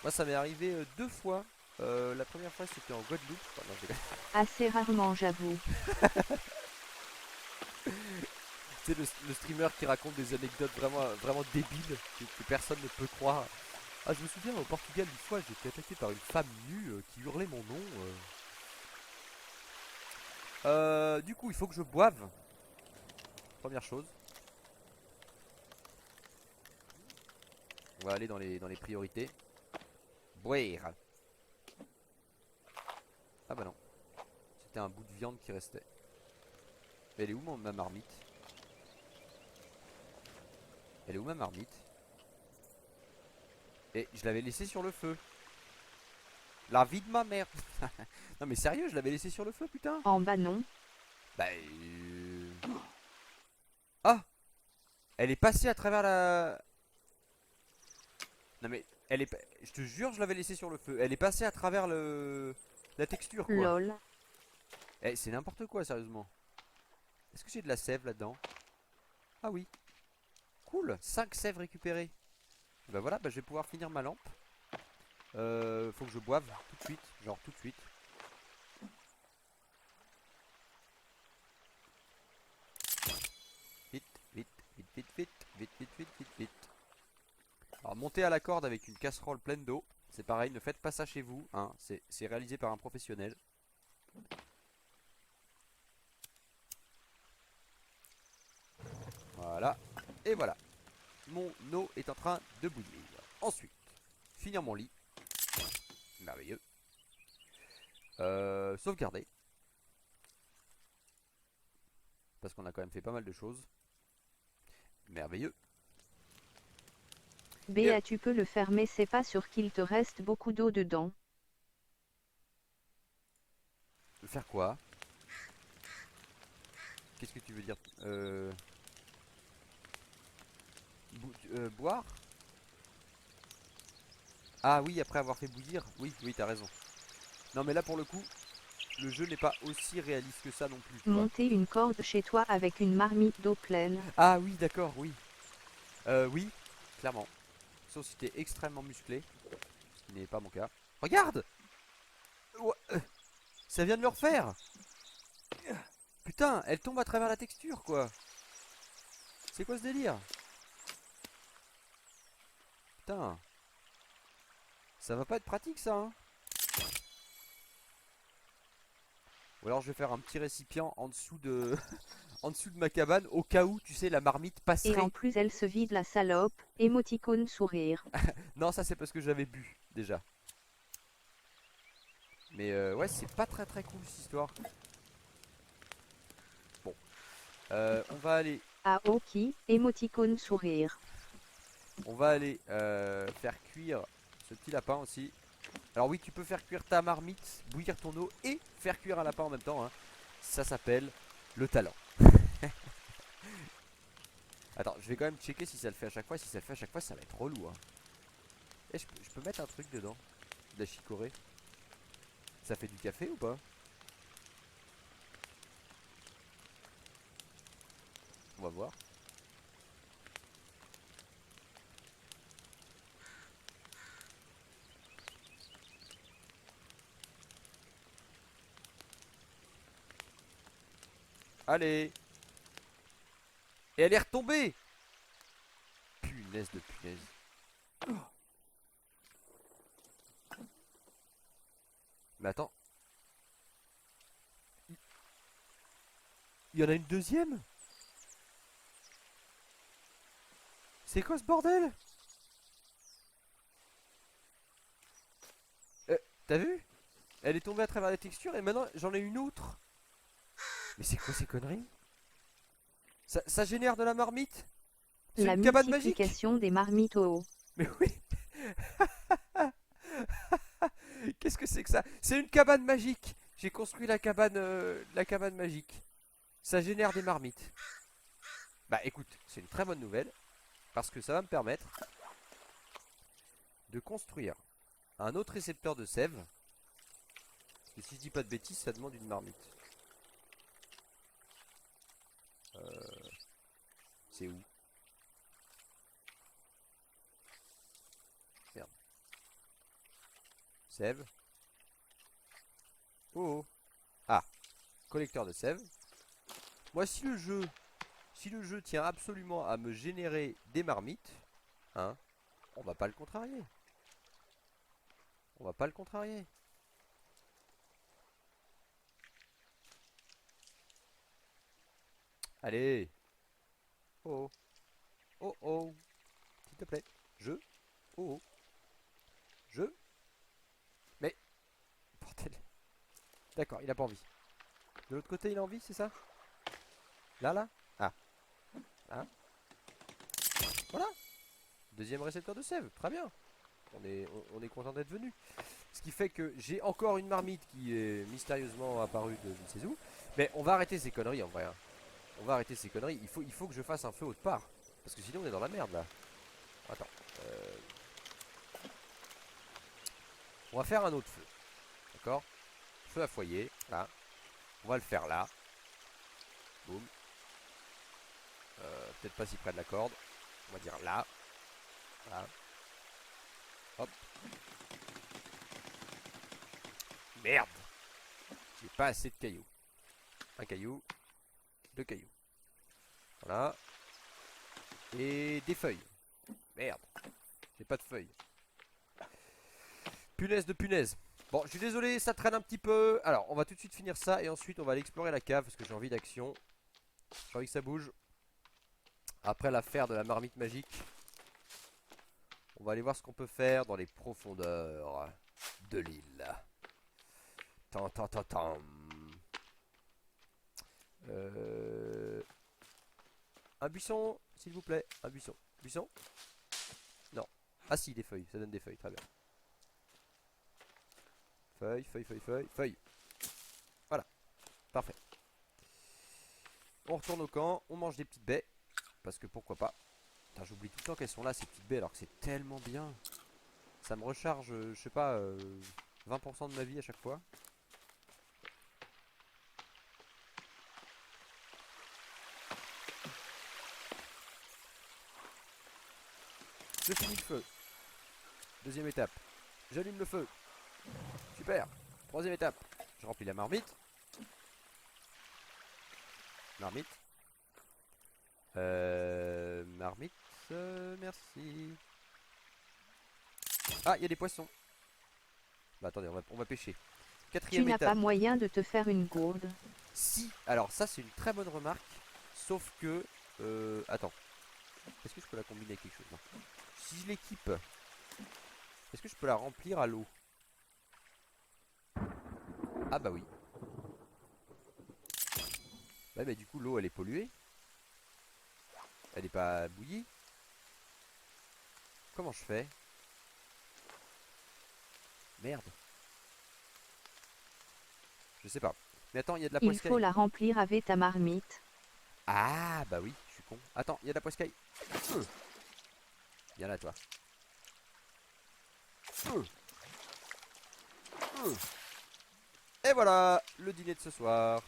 A: Moi, ça m'est arrivé 2 fois. La première fois, c'était en Guadeloupe. Enfin, non, je déconne.
B: Assez rarement, j'avoue.
A: C'est le streamer qui raconte des anecdotes vraiment, vraiment débiles que personne ne peut croire. Ah, je me souviens, au Portugal, une fois, j'ai été attaqué par une femme nue qui hurlait mon nom. Du coup, il faut que je boive. Première chose. On va aller dans les priorités. Boire. Ah bah non. C'était un bout de viande qui restait. Elle est où ma marmite? Elle est où ma marmite? Et je l'avais laissée sur le feu. La vie de ma mère. Non mais sérieux, je l'avais laissée sur le feu, putain.
B: En bas non.
A: Bah... Ah, elle est passée à travers la... Non mais... Elle est... Je te jure, je l'avais laissée sur le feu. Elle est passée à travers le... La texture, quoi.
B: Lol.
A: Eh, c'est n'importe quoi, sérieusement. Est-ce que j'ai de la sève là-dedans? Ah oui. Cool, 5 sèves récupérées. Bah voilà, bah je vais pouvoir finir ma lampe. Faut que je boive tout de suite. Genre tout de suite. Vite, vite, vite, vite, vite, vite, vite, vite, vite, vite. Alors montez à la corde avec une casserole pleine d'eau. C'est pareil, ne faites pas ça chez vous, hein. C'est réalisé par un professionnel. Voilà. Et voilà. Mon eau est en train de bouillir. Ensuite, finir mon lit. Merveilleux. Sauvegarder. Parce qu'on a quand même fait pas mal de choses. Merveilleux. Et
B: Béa, tu peux le fermer, c'est pas sûr qu'il te reste beaucoup d'eau dedans.
A: faire quoi? Qu'est-ce que tu veux dire? Boire? Ah oui, après avoir fait bouillir. Oui, oui, t'as raison. Non mais là pour le coup, le jeu n'est pas aussi réaliste que ça non plus, tu vois.
B: Monter une corde chez toi avec une marmite d'eau pleine.
A: Ah oui, d'accord, oui. Oui, clairement. Sauf si t'es extrêmement musclé, ce qui n'est pas mon cas. Regarde! Ça vient de le refaire! Putain, elle tombe à travers la texture, quoi. C'est quoi ce délire? Putain. Ça va pas être pratique, ça, hein. Ou alors je vais faire un petit récipient en dessous de... en dessous de ma cabane, au cas où, tu sais, la marmite
B: Et en
A: passerait.
B: plus elle se vide la salope, émoticône sourire.
A: Non, ça c'est parce que j'avais bu, déjà. Mais ouais, c'est pas très très cool cette histoire. On va aller,
B: Aoki, émoticône sourire.
A: faire cuire ce petit lapin aussi. Alors oui, tu peux faire cuire ta marmite, bouillir ton eau et faire cuire un lapin en même temps, hein. Ça s'appelle le talent. Attends, je vais quand même checker si ça le fait à chaque fois. Si ça le fait à chaque fois, ça va être relou, hein. Eh, je peux mettre un truc dedans, de la chicorée. Ça fait du café ou pas? On va voir. Allez. Et elle est retombée. Punaise de punaise. Mais attends. Il y en a une deuxième? C'est quoi ce bordel? T'as vu? Elle est tombée à travers les textures et maintenant j'en ai une autre. Mais c'est quoi ces conneries? Ça génère de la marmite? C'est
B: La
A: une cabane magique?
B: multiplication des marmites au haut.
A: Mais oui. Qu'est-ce que c'est que ça? C'est une cabane magique. J'ai construit la cabane magique. Ça génère des marmites. Bah écoute, c'est une très bonne nouvelle. Parce que ça va me permettre de construire un autre récepteur de sève. Parce que si je dis pas de bêtises, ça demande une marmite. C'est où? Merde. Sève. Oh, oh. Ah, collecteur de sève. Moi, si le jeu tient absolument à me générer des marmites, hein, on va pas le contrarier. On va pas le contrarier. Allez. Oh, oh, oh, oh. S'il te plaît. Je. Oh, oh. Je. Mais, bordel. D'accord, il a pas envie. De l'autre côté, il a envie, c'est ça? Là, là. Ah. Hein. Voilà. Deuxième récepteur de sève. Très bien. On est content d'être venu. Ce qui fait que j'ai encore une marmite qui est mystérieusement apparue de je ne sais où. Mais on va arrêter ces conneries en vrai, hein. On va arrêter ces conneries. Il faut que je fasse un feu autre part. Parce que sinon on est dans la merde là. Attends. On va faire un autre feu. D'accord? Feu à foyer. Là. On va le faire là. Boum. Peut-être pas si près de la corde. On va dire là. Là. Hop. Merde. J'ai pas assez de cailloux. Un caillou. Deux cailloux. Voilà. Et des feuilles. Merde. J'ai pas de feuilles. Punaise de punaise. Bon, je suis désolé, ça traîne un petit peu. Alors, on va tout de suite finir ça et ensuite on va aller explorer la cave parce que j'ai envie d'action. J'ai envie que ça bouge. Après l'affaire de la marmite magique, on va aller voir ce qu'on peut faire dans les profondeurs de l'île. Tant, tant, tant, tant. Un buisson, s'il vous plaît. Un buisson. Buisson? Non. Ah si, des feuilles. Ça donne des feuilles. Très bien. Feuille, feuille, feuille, feuille, feuille. Voilà. Parfait. On retourne au camp. On mange des petites baies. Parce que pourquoi pas. Putain, j'oublie tout le temps qu'elles sont là, ces petites baies, alors que c'est tellement bien. Ça me recharge, je sais pas, 20% de ma vie à chaque fois. Je finis le feu. Deuxième étape. J'allume le feu. Super. Troisième étape. Je remplis la marmite. Marmite. Marmite. Merci. Ah, il y a des poissons. Bah attendez, on va pêcher.
B: Tu
A: Quatrième
B: n'as pas
A: étape.
B: moyen de te faire une gourde.
A: Si. Alors ça c'est une très bonne remarque. Sauf que... attends. Est-ce que je peux la combiner avec quelque chose? Non. Si je l'équipe, est-ce que je peux la remplir à l'eau? Ah bah oui. Ouais, mais du coup, l'eau, elle est polluée. Elle est pas bouillie. Comment je fais? Merde. Je sais pas. Mais attends, il y a de la
B: Il faut
A: poiscaille.
B: la remplir avec ta marmite.
A: Ah, bah oui, je suis con. Attends, il y a de la poiscaille. Viens là, toi. Et voilà, le dîner de ce soir.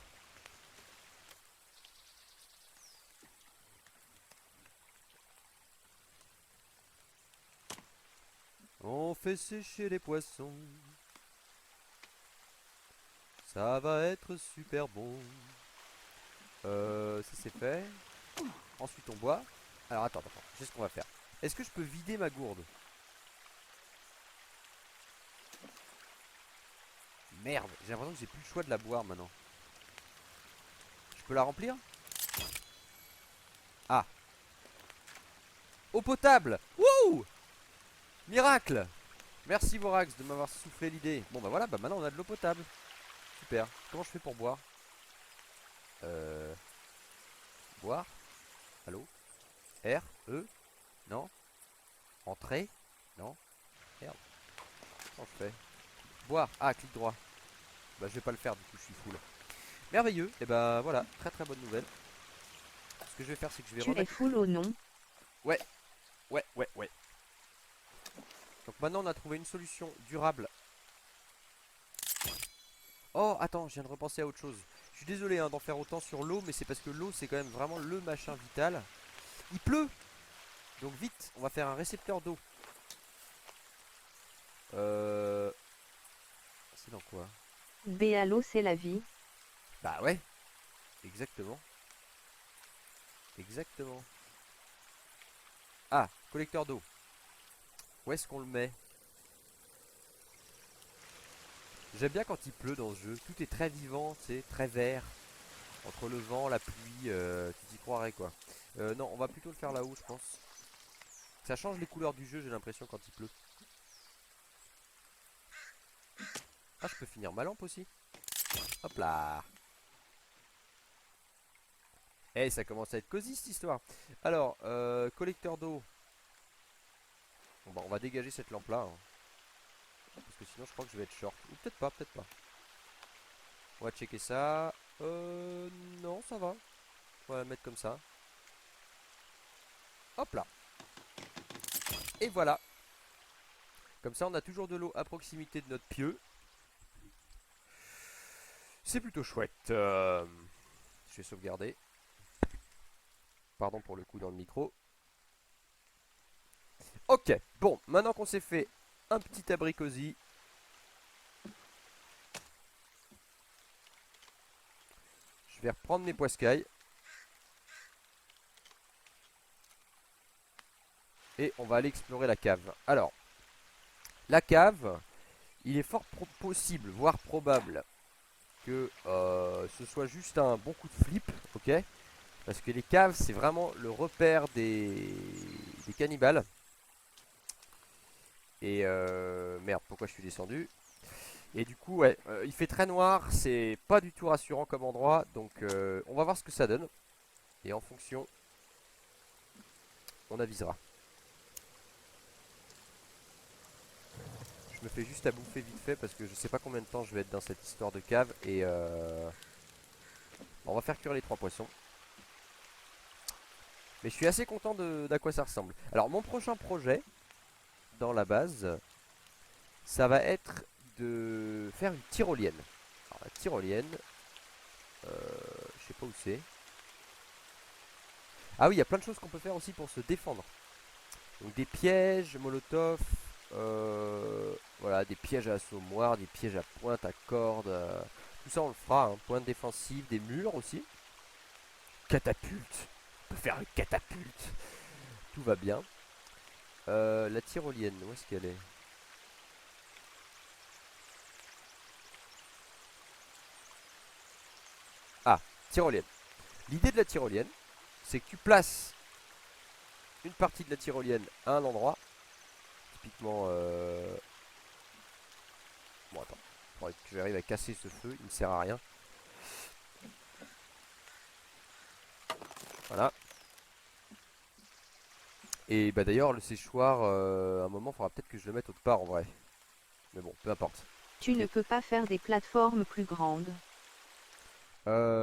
A: On fait sécher les poissons. Ça va être super bon. Ça c'est fait. Ensuite on boit. Alors attends, attends, je sais ce qu'on va faire. Est-ce que je peux vider ma gourde? Merde, j'ai l'impression que j'ai plus le choix de la boire maintenant. Je peux la remplir? Ah, eau potable. Wouh! Miracle! Merci Vorax de m'avoir soufflé l'idée. Bon bah voilà, bah maintenant on a de l'eau potable. Super. Comment je fais pour boire? Euh... Boire? Allô? R? E? Non? Entrer? Non? Merde. Comment je fais? Boire. Ah, clic droit. Bah je vais pas le faire du coup, je suis full. Merveilleux. Et bah voilà, très très bonne nouvelle. Ce que je vais faire, c'est que je vais
B: Tu es
A: remettre...
B: full au nom.
A: Ouais, ouais. Donc maintenant on a trouvé une solution durable. Oh, attends, je viens de repenser à autre chose. Je suis désolé hein, d'en faire autant sur l'eau, mais c'est parce que l'eau c'est quand même vraiment le machin vital. Il pleut. Donc vite, on va faire un récepteur d'eau. Euh... C'est dans quoi?
B: B à l'eau, c'est la vie.
A: Bah ouais, exactement. Exactement. Ah, collecteur d'eau. Où est-ce qu'on le met? J'aime bien quand il pleut dans ce jeu. Tout est très vivant, c'est très vert. Entre le vent, la pluie, tu t'y croirais quoi. Non, on va plutôt le faire là-haut, je pense. Ça change les couleurs du jeu, j'ai l'impression, quand il pleut. Ah, je peux finir ma lampe aussi. Hop là. Eh, ça commence à être cosy cette histoire. Alors, collecteur d'eau. Bon, bah, on va dégager cette lampe là, hein. Parce que sinon, je crois que je vais être short. Ou peut-être pas, peut-être pas. On va checker ça. Non, ça va. On va la mettre comme ça. Hop là. Et voilà. Comme ça, on a toujours de l'eau à proximité de notre pieu. C'est plutôt chouette. Je vais sauvegarder. Pardon pour le coup dans le micro. Ok, bon, maintenant qu'on s'est fait un petit abri cosy, je vais reprendre mes poiscailles. Et on va aller explorer la cave. Alors, la cave, il est fort possible, voire probable, que ce soit juste un bon coup de flip, ok? Parce que les caves, c'est vraiment le repère des cannibales. Et merde, pourquoi je suis descendu? Et du coup, ouais, il fait très noir, c'est pas du tout rassurant comme endroit, donc on va voir ce que ça donne. Et en fonction, on avisera. Je me fais juste à bouffer vite fait parce que je sais pas combien de temps je vais être dans cette histoire de cave. Et on va faire cuire les trois poissons. Mais je suis assez content d'à quoi ça ressemble. Alors mon prochain projet dans la base, ça va être de faire une tyrolienne. Alors la tyrolienne, je sais pas où c'est. Ah oui, il y a plein de choses qu'on peut faire aussi pour se défendre. Donc des pièges, molotov, voilà, des pièges à assommoir, des pièges à pointe, à corde. Tout ça on le fera, hein. Pointe défensive, des murs aussi. Catapulte, on peut faire une catapulte. Tout va bien. La tyrolienne, où est-ce qu'elle est? Ah, tyrolienne. L'idée de la tyrolienne, c'est que tu places une partie de la tyrolienne à un endroit. Typiquement, bon attends, faudrait que j'arrive à casser ce feu, il ne sert à rien. Voilà. Et bah d'ailleurs le séchoir, à un moment faudra peut-être que je le mette autre part en vrai. Mais bon, peu importe.
B: Tu ne
A: Et,
B: peux pas faire des plateformes plus grandes.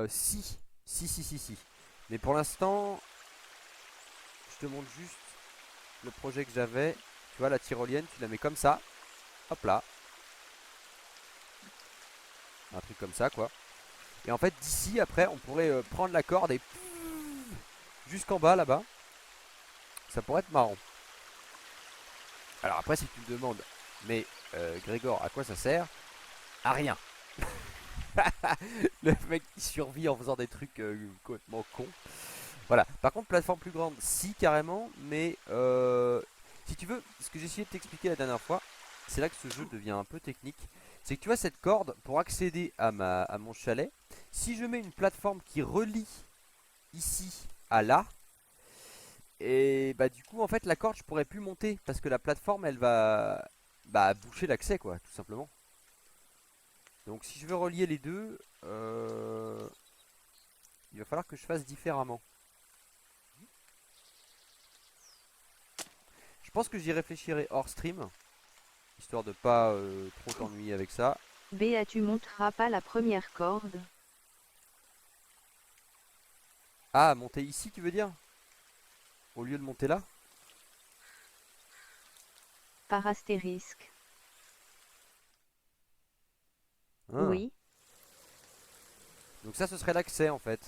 A: si. Si. Mais pour l'instant, je te montre juste le projet que j'avais. Tu vois la tyrolienne, tu la mets comme ça. Hop là. Un truc comme ça quoi. Et en fait d'ici après on pourrait prendre la corde et jusqu'en bas là-bas. Ça pourrait être marrant. Alors après si tu me demandes, mais Grégor, à quoi ça sert? À rien. Le mec qui survit en faisant des trucs complètement cons. Voilà. Par contre, plateforme plus grande, si carrément, mais si tu veux, ce que j'ai essayé de t'expliquer la dernière fois, c'est là que ce jeu devient un peu technique. C'est que tu vois cette corde pour accéder à mon chalet. Si je mets une plateforme qui relie ici à là, et bah du coup en fait la corde je pourrais plus monter parce que la plateforme elle va boucher l'accès quoi, tout simplement. Donc si je veux relier les deux, il va falloir que je fasse différemment. Je pense que j'y réfléchirai hors stream, histoire de pas trop t'ennuyer avec ça.
B: Béa, tu monteras pas la première corde.
A: Ah, monter ici tu veux dire? Au lieu de monter là?
B: Par astérisque.
A: Ah.
B: Oui,
A: Donc ça ce serait l'accès en fait.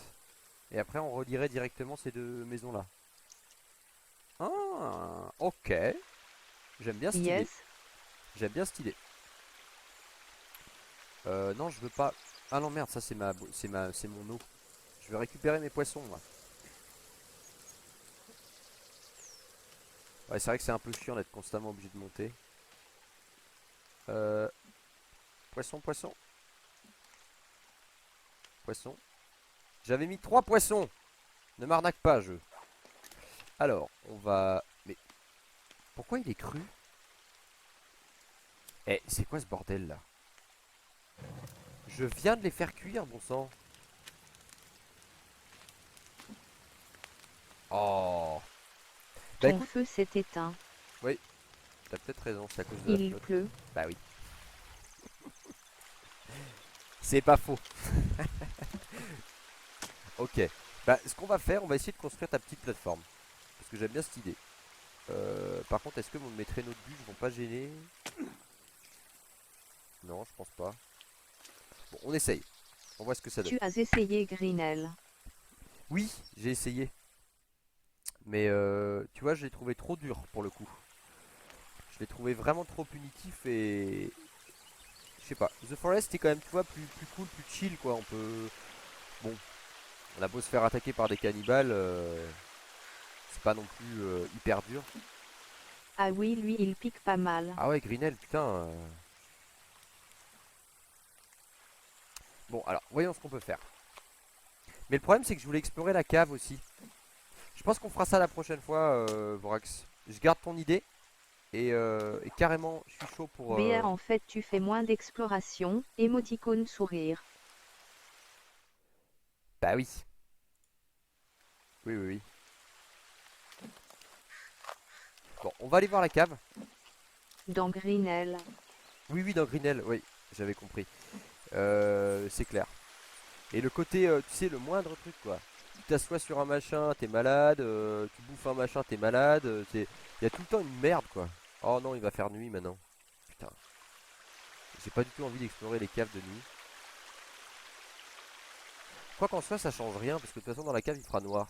A: Et après on relierait directement ces deux maisons là. Ah, ok. J'aime bien cette idée.
B: yes.
A: J'aime bien cette idée. Non, je veux pas. Ah non, merde, ça c'est mon eau. Je vais récupérer mes poissons là. Ouais, c'est vrai que c'est un peu chiant d'être constamment obligé de monter. Euh, poisson. Poisson. J'avais mis 3 poissons. Ne m'arnaque pas, jeu. Alors, on va. Mais pourquoi il est cru? Eh, c'est quoi ce bordel là? Je viens de les faire cuire, bon sang. Oh. Bah
B: Ton
A: écoute,
B: feu s'est éteint.
A: oui, t'as peut-être raison, c'est à cause de la
B: Il
A: flotte.
B: pleut.
A: Bah oui, c'est pas faux. Ok. Bah ce qu'on va faire, on va essayer de construire ta petite plateforme. Parce que j'aime bien cette idée. Par contre, est-ce que mes traîneaux de bûches vont pas gêner? Non, je pense pas. Bon, on essaye. On voit ce que ça donne.
B: Tu as essayé Greenell.
A: Oui, j'ai essayé. Mais tu vois, je l'ai trouvé trop dur pour le coup. Je l'ai trouvé vraiment trop punitif et... Je sais pas. The Forest est quand même, tu vois, plus cool, plus chill quoi. On peut... Bon, on a beau se faire attaquer par des cannibales, c'est pas non plus hyper dur.
B: Ah oui, lui, il pique pas mal.
A: Ah ouais, Greenell, putain. Bon, alors, voyons ce qu'on peut faire. Mais le problème, c'est que je voulais explorer la cave aussi. Je pense qu'on fera ça la prochaine fois, Vorax. Je garde ton idée. Et carrément, je suis chaud pour...
B: Béa, en fait, tu fais moins d'exploration. Émoticône sourire.
A: Bah oui. Oui. Bon, on va aller voir la cave.
B: Dans Greenell.
A: Oui, dans Greenell, oui, j'avais compris. C'est clair. Et le côté, tu sais, le moindre truc, quoi. Tu t'assois sur un machin, t'es malade. Tu bouffes un machin, t'es malade. Il y a tout le temps une merde, quoi. Oh non, il va faire nuit maintenant. Putain. J'ai pas du tout envie d'explorer les caves de nuit. Quoi qu'en soit, ça change rien, parce que de toute façon, dans la cave, il fera noir.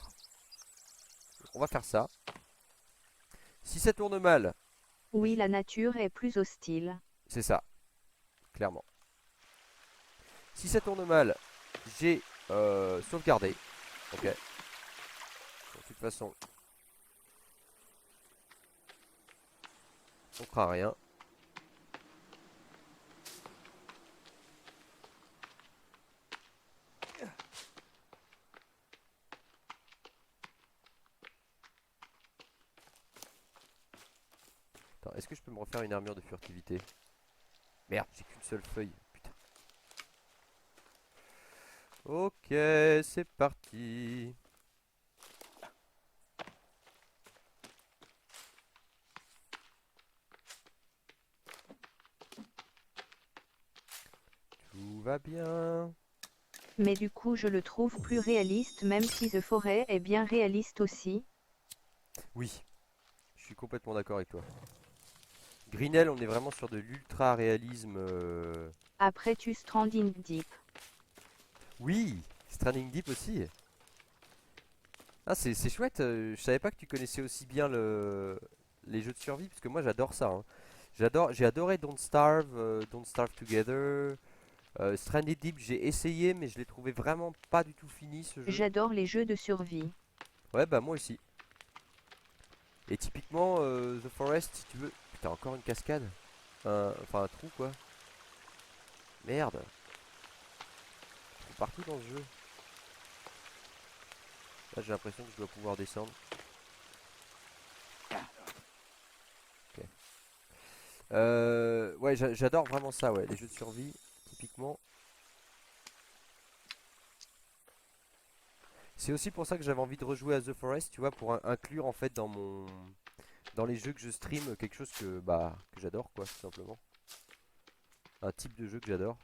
A: Donc, on va faire ça. Si ça tourne mal,
B: Oui, la nature est plus hostile.
A: c'est ça, clairement. Si ça tourne mal, j'ai sauvegardé. Ok. De toute façon, on fera rien. Attends, est-ce que je peux me refaire une armure de furtivité? Merde, j'ai qu'une seule feuille. Putain. Ok, c'est parti.
C: va bien.
B: Mais du coup je le trouve plus réaliste même si The Forest est bien réaliste aussi.
C: Oui, je suis complètement d'accord avec toi. Grinnell, on est vraiment sur de l'ultra réalisme.
B: Après tu Stranding Deep.
C: Oui, Stranding Deep aussi. Ah, c'est chouette. Je savais pas que tu connaissais aussi bien les jeux de survie, parce que moi j'adore ça, hein. J'ai adoré Don't Starve Together. Stranded Deep, j'ai essayé, mais je l'ai trouvé vraiment pas du tout fini ce jeu.
B: J'adore les jeux de survie.
C: Ouais, bah moi aussi. Et typiquement, The Forest, si tu veux. Putain, encore une cascade. Enfin, un trou quoi. Merde. Trou partout dans ce jeu. Là, j'ai l'impression que je dois pouvoir descendre. Ok. Ouais, j'adore vraiment ça, ouais. Les jeux de survie, typiquement. C'est aussi pour ça que j'avais envie de rejouer à The Forest, tu vois, pour inclure en fait dans les jeux que je stream quelque chose que j'adore quoi, tout simplement. Un type de jeu que j'adore.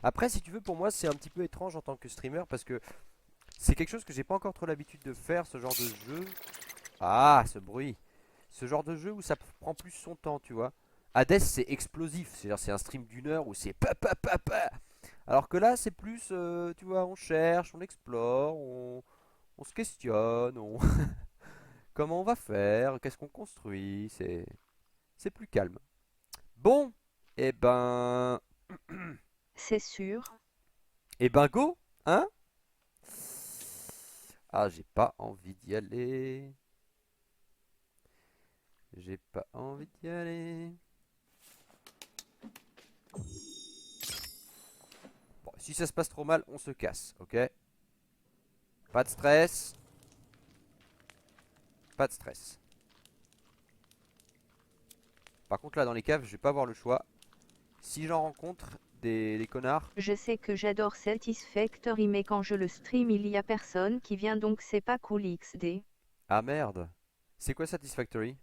C: Après, si tu veux, pour moi, c'est un petit peu étrange en tant que streamer parce que c'est quelque chose que j'ai pas encore trop l'habitude de faire, ce genre de jeu. Ah, ce bruit. Ce genre de jeu où ça prend plus son temps, tu vois. Hades, c'est explosif, c'est-à-dire c'est un stream d'1 heure où c'est pa pa pa pa. Alors que là, c'est plus, tu vois, on cherche, on explore, on se questionne, comment on va faire, qu'est-ce qu'on construit, c'est plus calme. Bon, et ben,
B: C'est sûr.
C: et ben go, hein? Ah, j'ai pas envie d'y aller. J'ai pas envie d'y aller. Bon, si ça se passe trop mal, on se casse, ok? Pas de stress. Pas de stress. Par contre, là, dans les caves, je vais pas avoir le choix. Si j'en rencontre des connards.
B: Je sais que j'adore Satisfactory mais quand je le stream il y a personne qui vient donc c'est pas cool XD.
C: Ah merde. C'est quoi Satisfactory?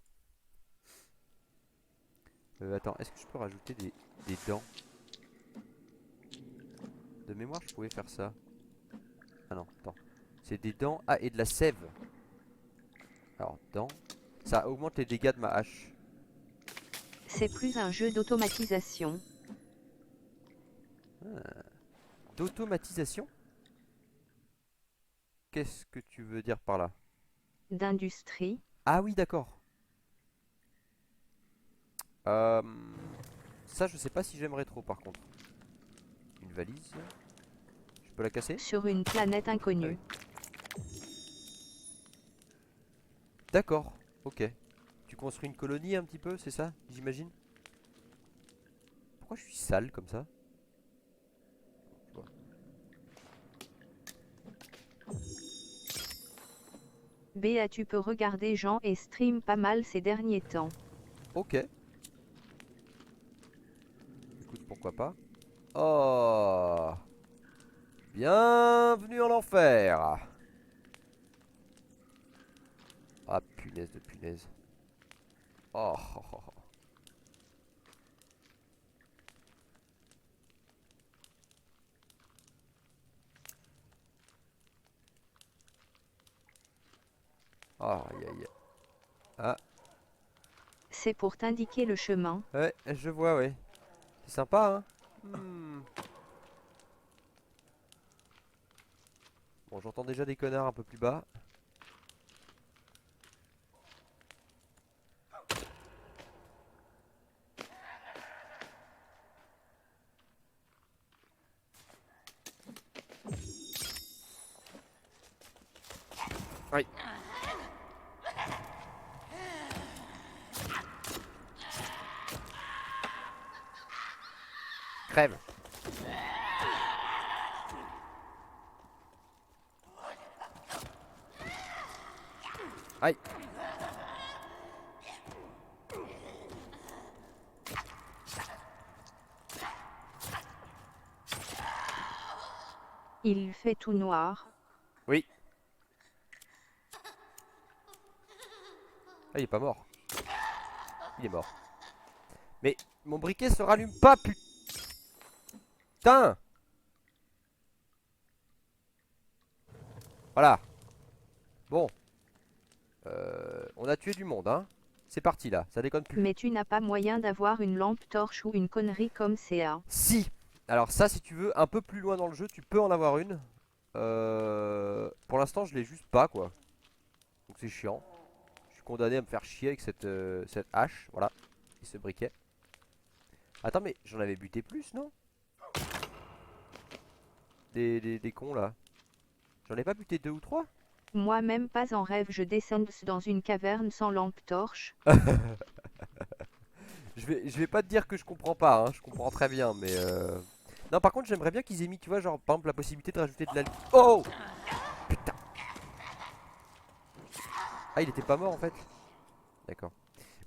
C: Attends, est-ce que je peux rajouter des dents? De mémoire, je pouvais faire ça. Ah non, attends. C'est des dents. Ah, et de la sève. Alors, dents. Ça augmente les dégâts de ma hache.
B: C'est plus un jeu d'automatisation.
C: D'automatisation? Qu'est-ce que tu veux dire par là?
B: D'industrie.
C: Ah oui, d'accord. Euh, Ça, je sais pas si j'aimerais trop par contre. Une valise. Je peux la casser?
B: Sur une planète
C: Ah oui.
B: inconnue.
C: D'accord, ok. Tu construis une colonie un petit peu, c'est ça, j'imagine? Pourquoi je suis sale comme ça? Je vois.
B: Béa tu peux regarder Jean et stream pas mal ces derniers temps.
C: Ok, écoute, pourquoi pas. Oh, bienvenue en enfer. Ah, punaise de punaise. Oh, oh, oh, oh. Aïe, aïe. Ah,
B: C'est pour t'indiquer le chemin.
C: ouais, je vois, ouais. C'est sympa, hein. Hmm. Bon, j'entends déjà des connards un peu plus bas. Oui. Crève. Aïe.
B: Il fait tout noir.
C: Oui. Ah, il est pas mort. Il est mort. Mais mon briquet se rallume pas, putain. Voilà. Bon. On a tué du monde, hein. C'est parti là, ça déconne plus.
B: Mais tu n'as pas moyen d'avoir une lampe torche ou une connerie comme CA.
C: Si. Alors ça, si tu veux, un peu plus loin dans le jeu, tu peux en avoir une. Pour l'instant, je l'ai juste pas, quoi. Donc c'est chiant. Je suis condamné à me faire chier avec cette hache, voilà. Et ce briquet. Attends, mais j'en avais buté plus, non? Des cons, là. J'en ai pas buté 2 ou 3?
B: Moi-même pas en rêve, je descends dans une caverne sans lampe torche.
C: Je vais pas te dire que je comprends pas, hein. Je comprends très bien, mais Non, par contre, j'aimerais bien qu'ils aient mis, tu vois, genre, par exemple, la possibilité de rajouter de l'alcool. Oh! Putain! Ah, il était pas mort, en fait. D'accord.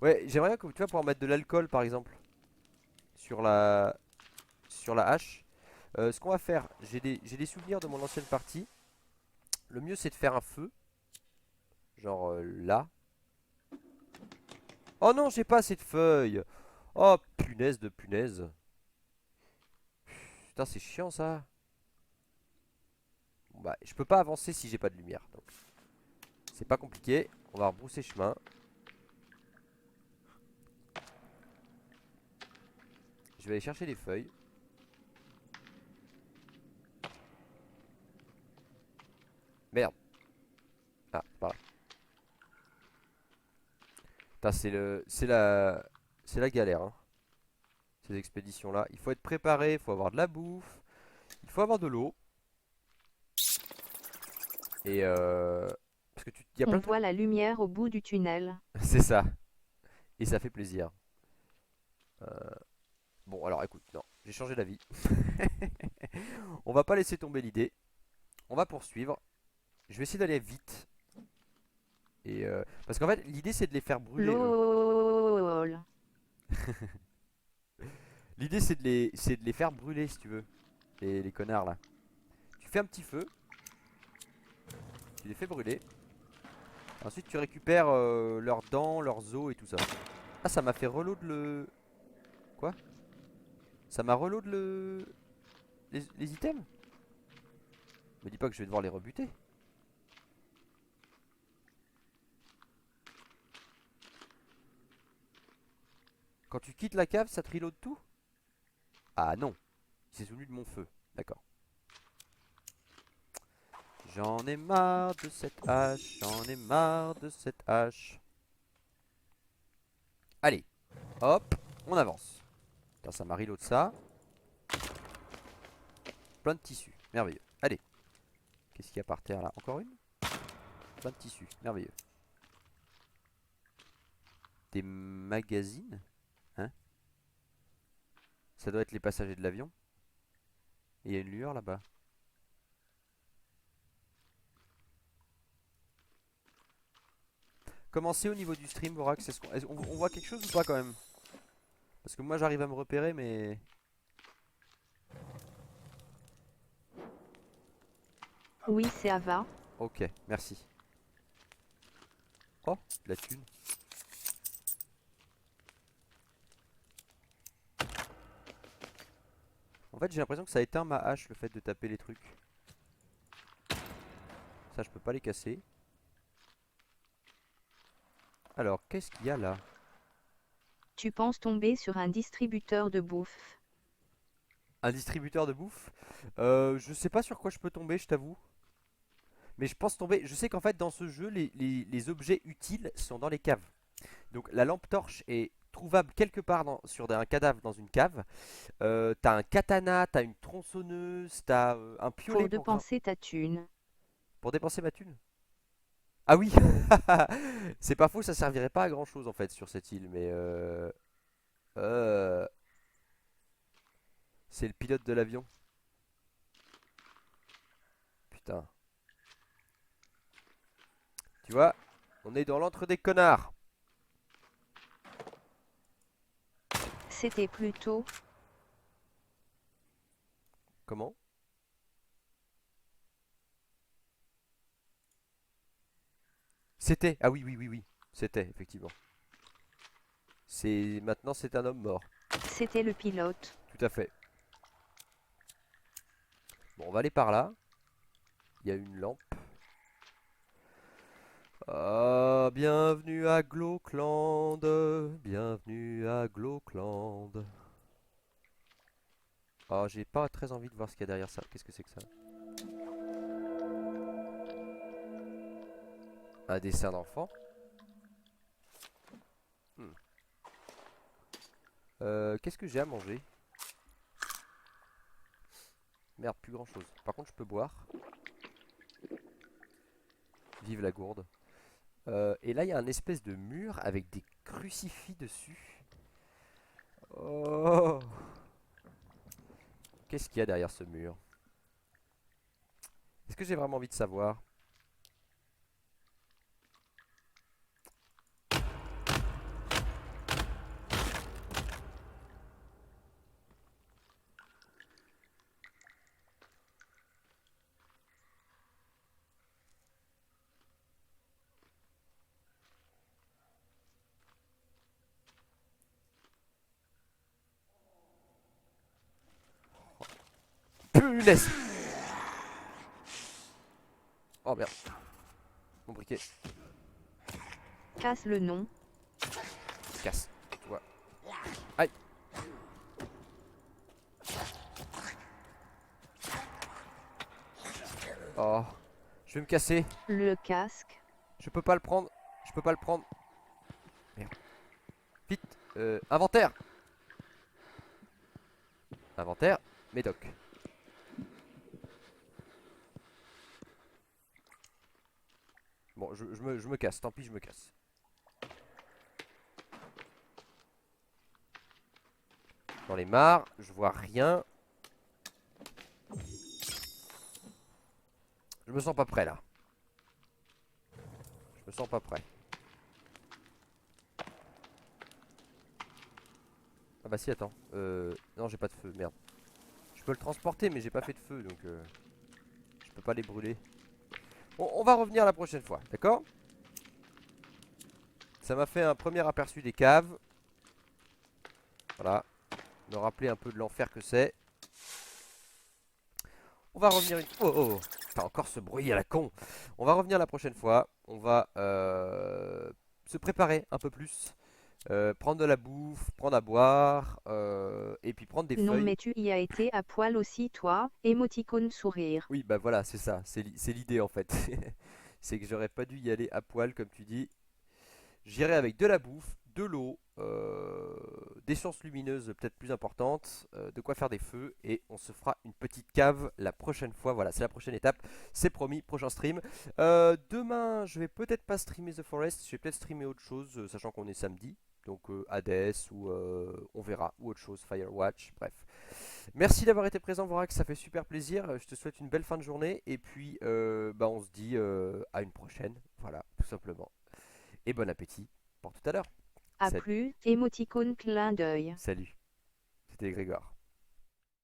C: Ouais, j'aimerais bien que, tu vois, pouvoir mettre de l'alcool, par exemple, sur la hache. Ce qu'on va faire, j'ai des souvenirs de mon ancienne partie. Le mieux, c'est de faire un feu. Genre, là. Oh non, j'ai pas assez de feuilles! Oh, punaise de punaise. Putain, c'est chiant, ça. Bon, bah, je peux pas avancer si j'ai pas de lumière. Donc, c'est pas compliqué. On va rebrousser chemin. Je vais aller chercher les feuilles. Merde. Ah, par là. Putain, c'est la galère, hein. Ces expéditions-là. Il faut être préparé, il faut avoir de la bouffe, il faut avoir de l'eau. Et parce que il y a
B: On
C: plein de trucs.
B: voit la lumière au bout du tunnel.
C: C'est ça. Et ça fait plaisir. Bon, alors écoute, non, j'ai changé d'avis. On va pas laisser tomber l'idée. On va poursuivre. Je vais essayer d'aller vite. Et parce qu'en fait, l'idée c'est de les faire brûler eux.
B: LOL.
C: L'idée c'est de les faire brûler si tu veux. Les connards là. Tu fais un petit feu. Tu les fais brûler. Ensuite tu récupères leurs dents, leurs os et tout ça. Ah, ça m'a fait reload le... Quoi? Ça m'a reload les items? Me dis pas que je vais devoir les rebuter. Quand tu quittes la cave, ça te reload tout? Ah non. Il s'est souvenu de mon feu. D'accord. J'en ai marre de cette hache. J'en ai marre de cette hache. Allez. Hop. On avance. Putain, ça m'a reload ça. Plein de tissus. Merveilleux. Allez. Qu'est-ce qu'il y a par terre là? Encore une? Plein de tissus. Merveilleux. Des magazines? Hein? Ça doit être les passagers de l'avion. Et il y a une lueur là-bas. Comment c'est au niveau du stream, Vorax? On voit quelque chose ou pas quand même? Parce que moi j'arrive à me repérer, mais...
B: Oui, c'est Ava.
C: Ok, merci. Oh, de la thune. En fait, j'ai l'impression que ça éteint ma hache, le fait de taper les trucs. Ça, je peux pas les casser. Alors, qu'est-ce qu'il y a là?
B: Tu penses tomber sur un distributeur de bouffe.
C: Un distributeur de bouffe? Je sais pas sur quoi je peux tomber, je t'avoue. Mais je pense tomber... Je sais qu'en fait, dans ce jeu, les objets utiles sont dans les caves. Donc, la lampe torche est trouvable quelque part sur un cadavre dans une cave. T'as un katana, t'as une tronçonneuse, t'as un piolet
B: Pour
C: pour grimper.
B: dépenser ta thune.
C: Pour dépenser ma thune? Ah oui. C'est pas faux, ça servirait pas à grand chose en fait sur cette île. Mais euh, c'est le pilote de l'avion. Putain. Tu vois, on est dans l'entre des connards.
B: C'était plutôt.
C: Comment? C'était. Ah oui, oui, oui, oui. C'était, effectivement. Maintenant c'est un homme mort.
B: C'était le pilote.
C: Tout à fait. Bon, on va aller par là. Il y a une lampe. Ah, bienvenue à Glaucland. Bienvenue à Glaucland. Ah, j'ai pas très envie de voir ce qu'il y a derrière ça. Qu'est-ce que c'est que ça? Un dessin d'enfant. Hmm. Qu'est-ce que j'ai à manger? Merde, plus grand chose. Par contre, je peux boire. Vive la gourde. Et là, il y a un espèce de mur avec des crucifix dessus. Oh! Qu'est-ce qu'il y a derrière ce mur? Est-ce que j'ai vraiment envie de savoir? Punaise! Oh merde. Mon briquet
B: Casse le nom.
C: casse. Tu vois. Aïe! Oh. Je vais me casser.
B: Le casque.
C: Je peux pas le prendre. Je peux pas le prendre. Merde. Vite. Inventaire. Inventaire. Médoc. Bon, je me casse. Tant pis, je me casse. Dans les mares, je vois rien. Je me sens pas prêt là. Je me sens pas prêt. Ah bah si, attends. Non, j'ai pas de feu, merde. Je peux le transporter, mais j'ai pas fait de feu, donc je peux pas les brûler. Bon, on va revenir la prochaine fois, d'accord? Ça m'a fait un premier aperçu des caves. Voilà. Me rappeler un peu de l'enfer que c'est. On va revenir une... Oh, oh, oh. T'as encore ce bruit à la con. On va revenir la prochaine fois. On va se préparer un peu plus. Prendre de la bouffe, prendre à boire, et puis prendre des
B: Non
C: feuilles.
B: mais tu y as été à poil aussi toi. Émoticône sourire.
C: Oui, bah voilà, c'est ça. C'est l'idée en fait. C'est que j'aurais pas dû y aller à poil, comme tu dis. J'irai avec de la bouffe, de l'eau, des sources lumineuses peut-être plus importantes, de quoi faire des feux, et on se fera une petite cave la prochaine fois. Voilà, c'est la prochaine étape, c'est promis, prochain stream. Demain, je vais peut-être pas streamer The Forest, je vais peut-être streamer autre chose, sachant qu'on est samedi. Donc Hades ou on verra, ou autre chose, Firewatch, bref. Merci d'avoir été présent, Vorax, ça fait super plaisir. Je te souhaite une belle fin de journée, et puis bah, on se dit à une prochaine, voilà, tout simplement. Et bon appétit pour tout à l'heure.
B: À plus. Émoticône clin d'œil.
C: Salut, c'était Grégoire.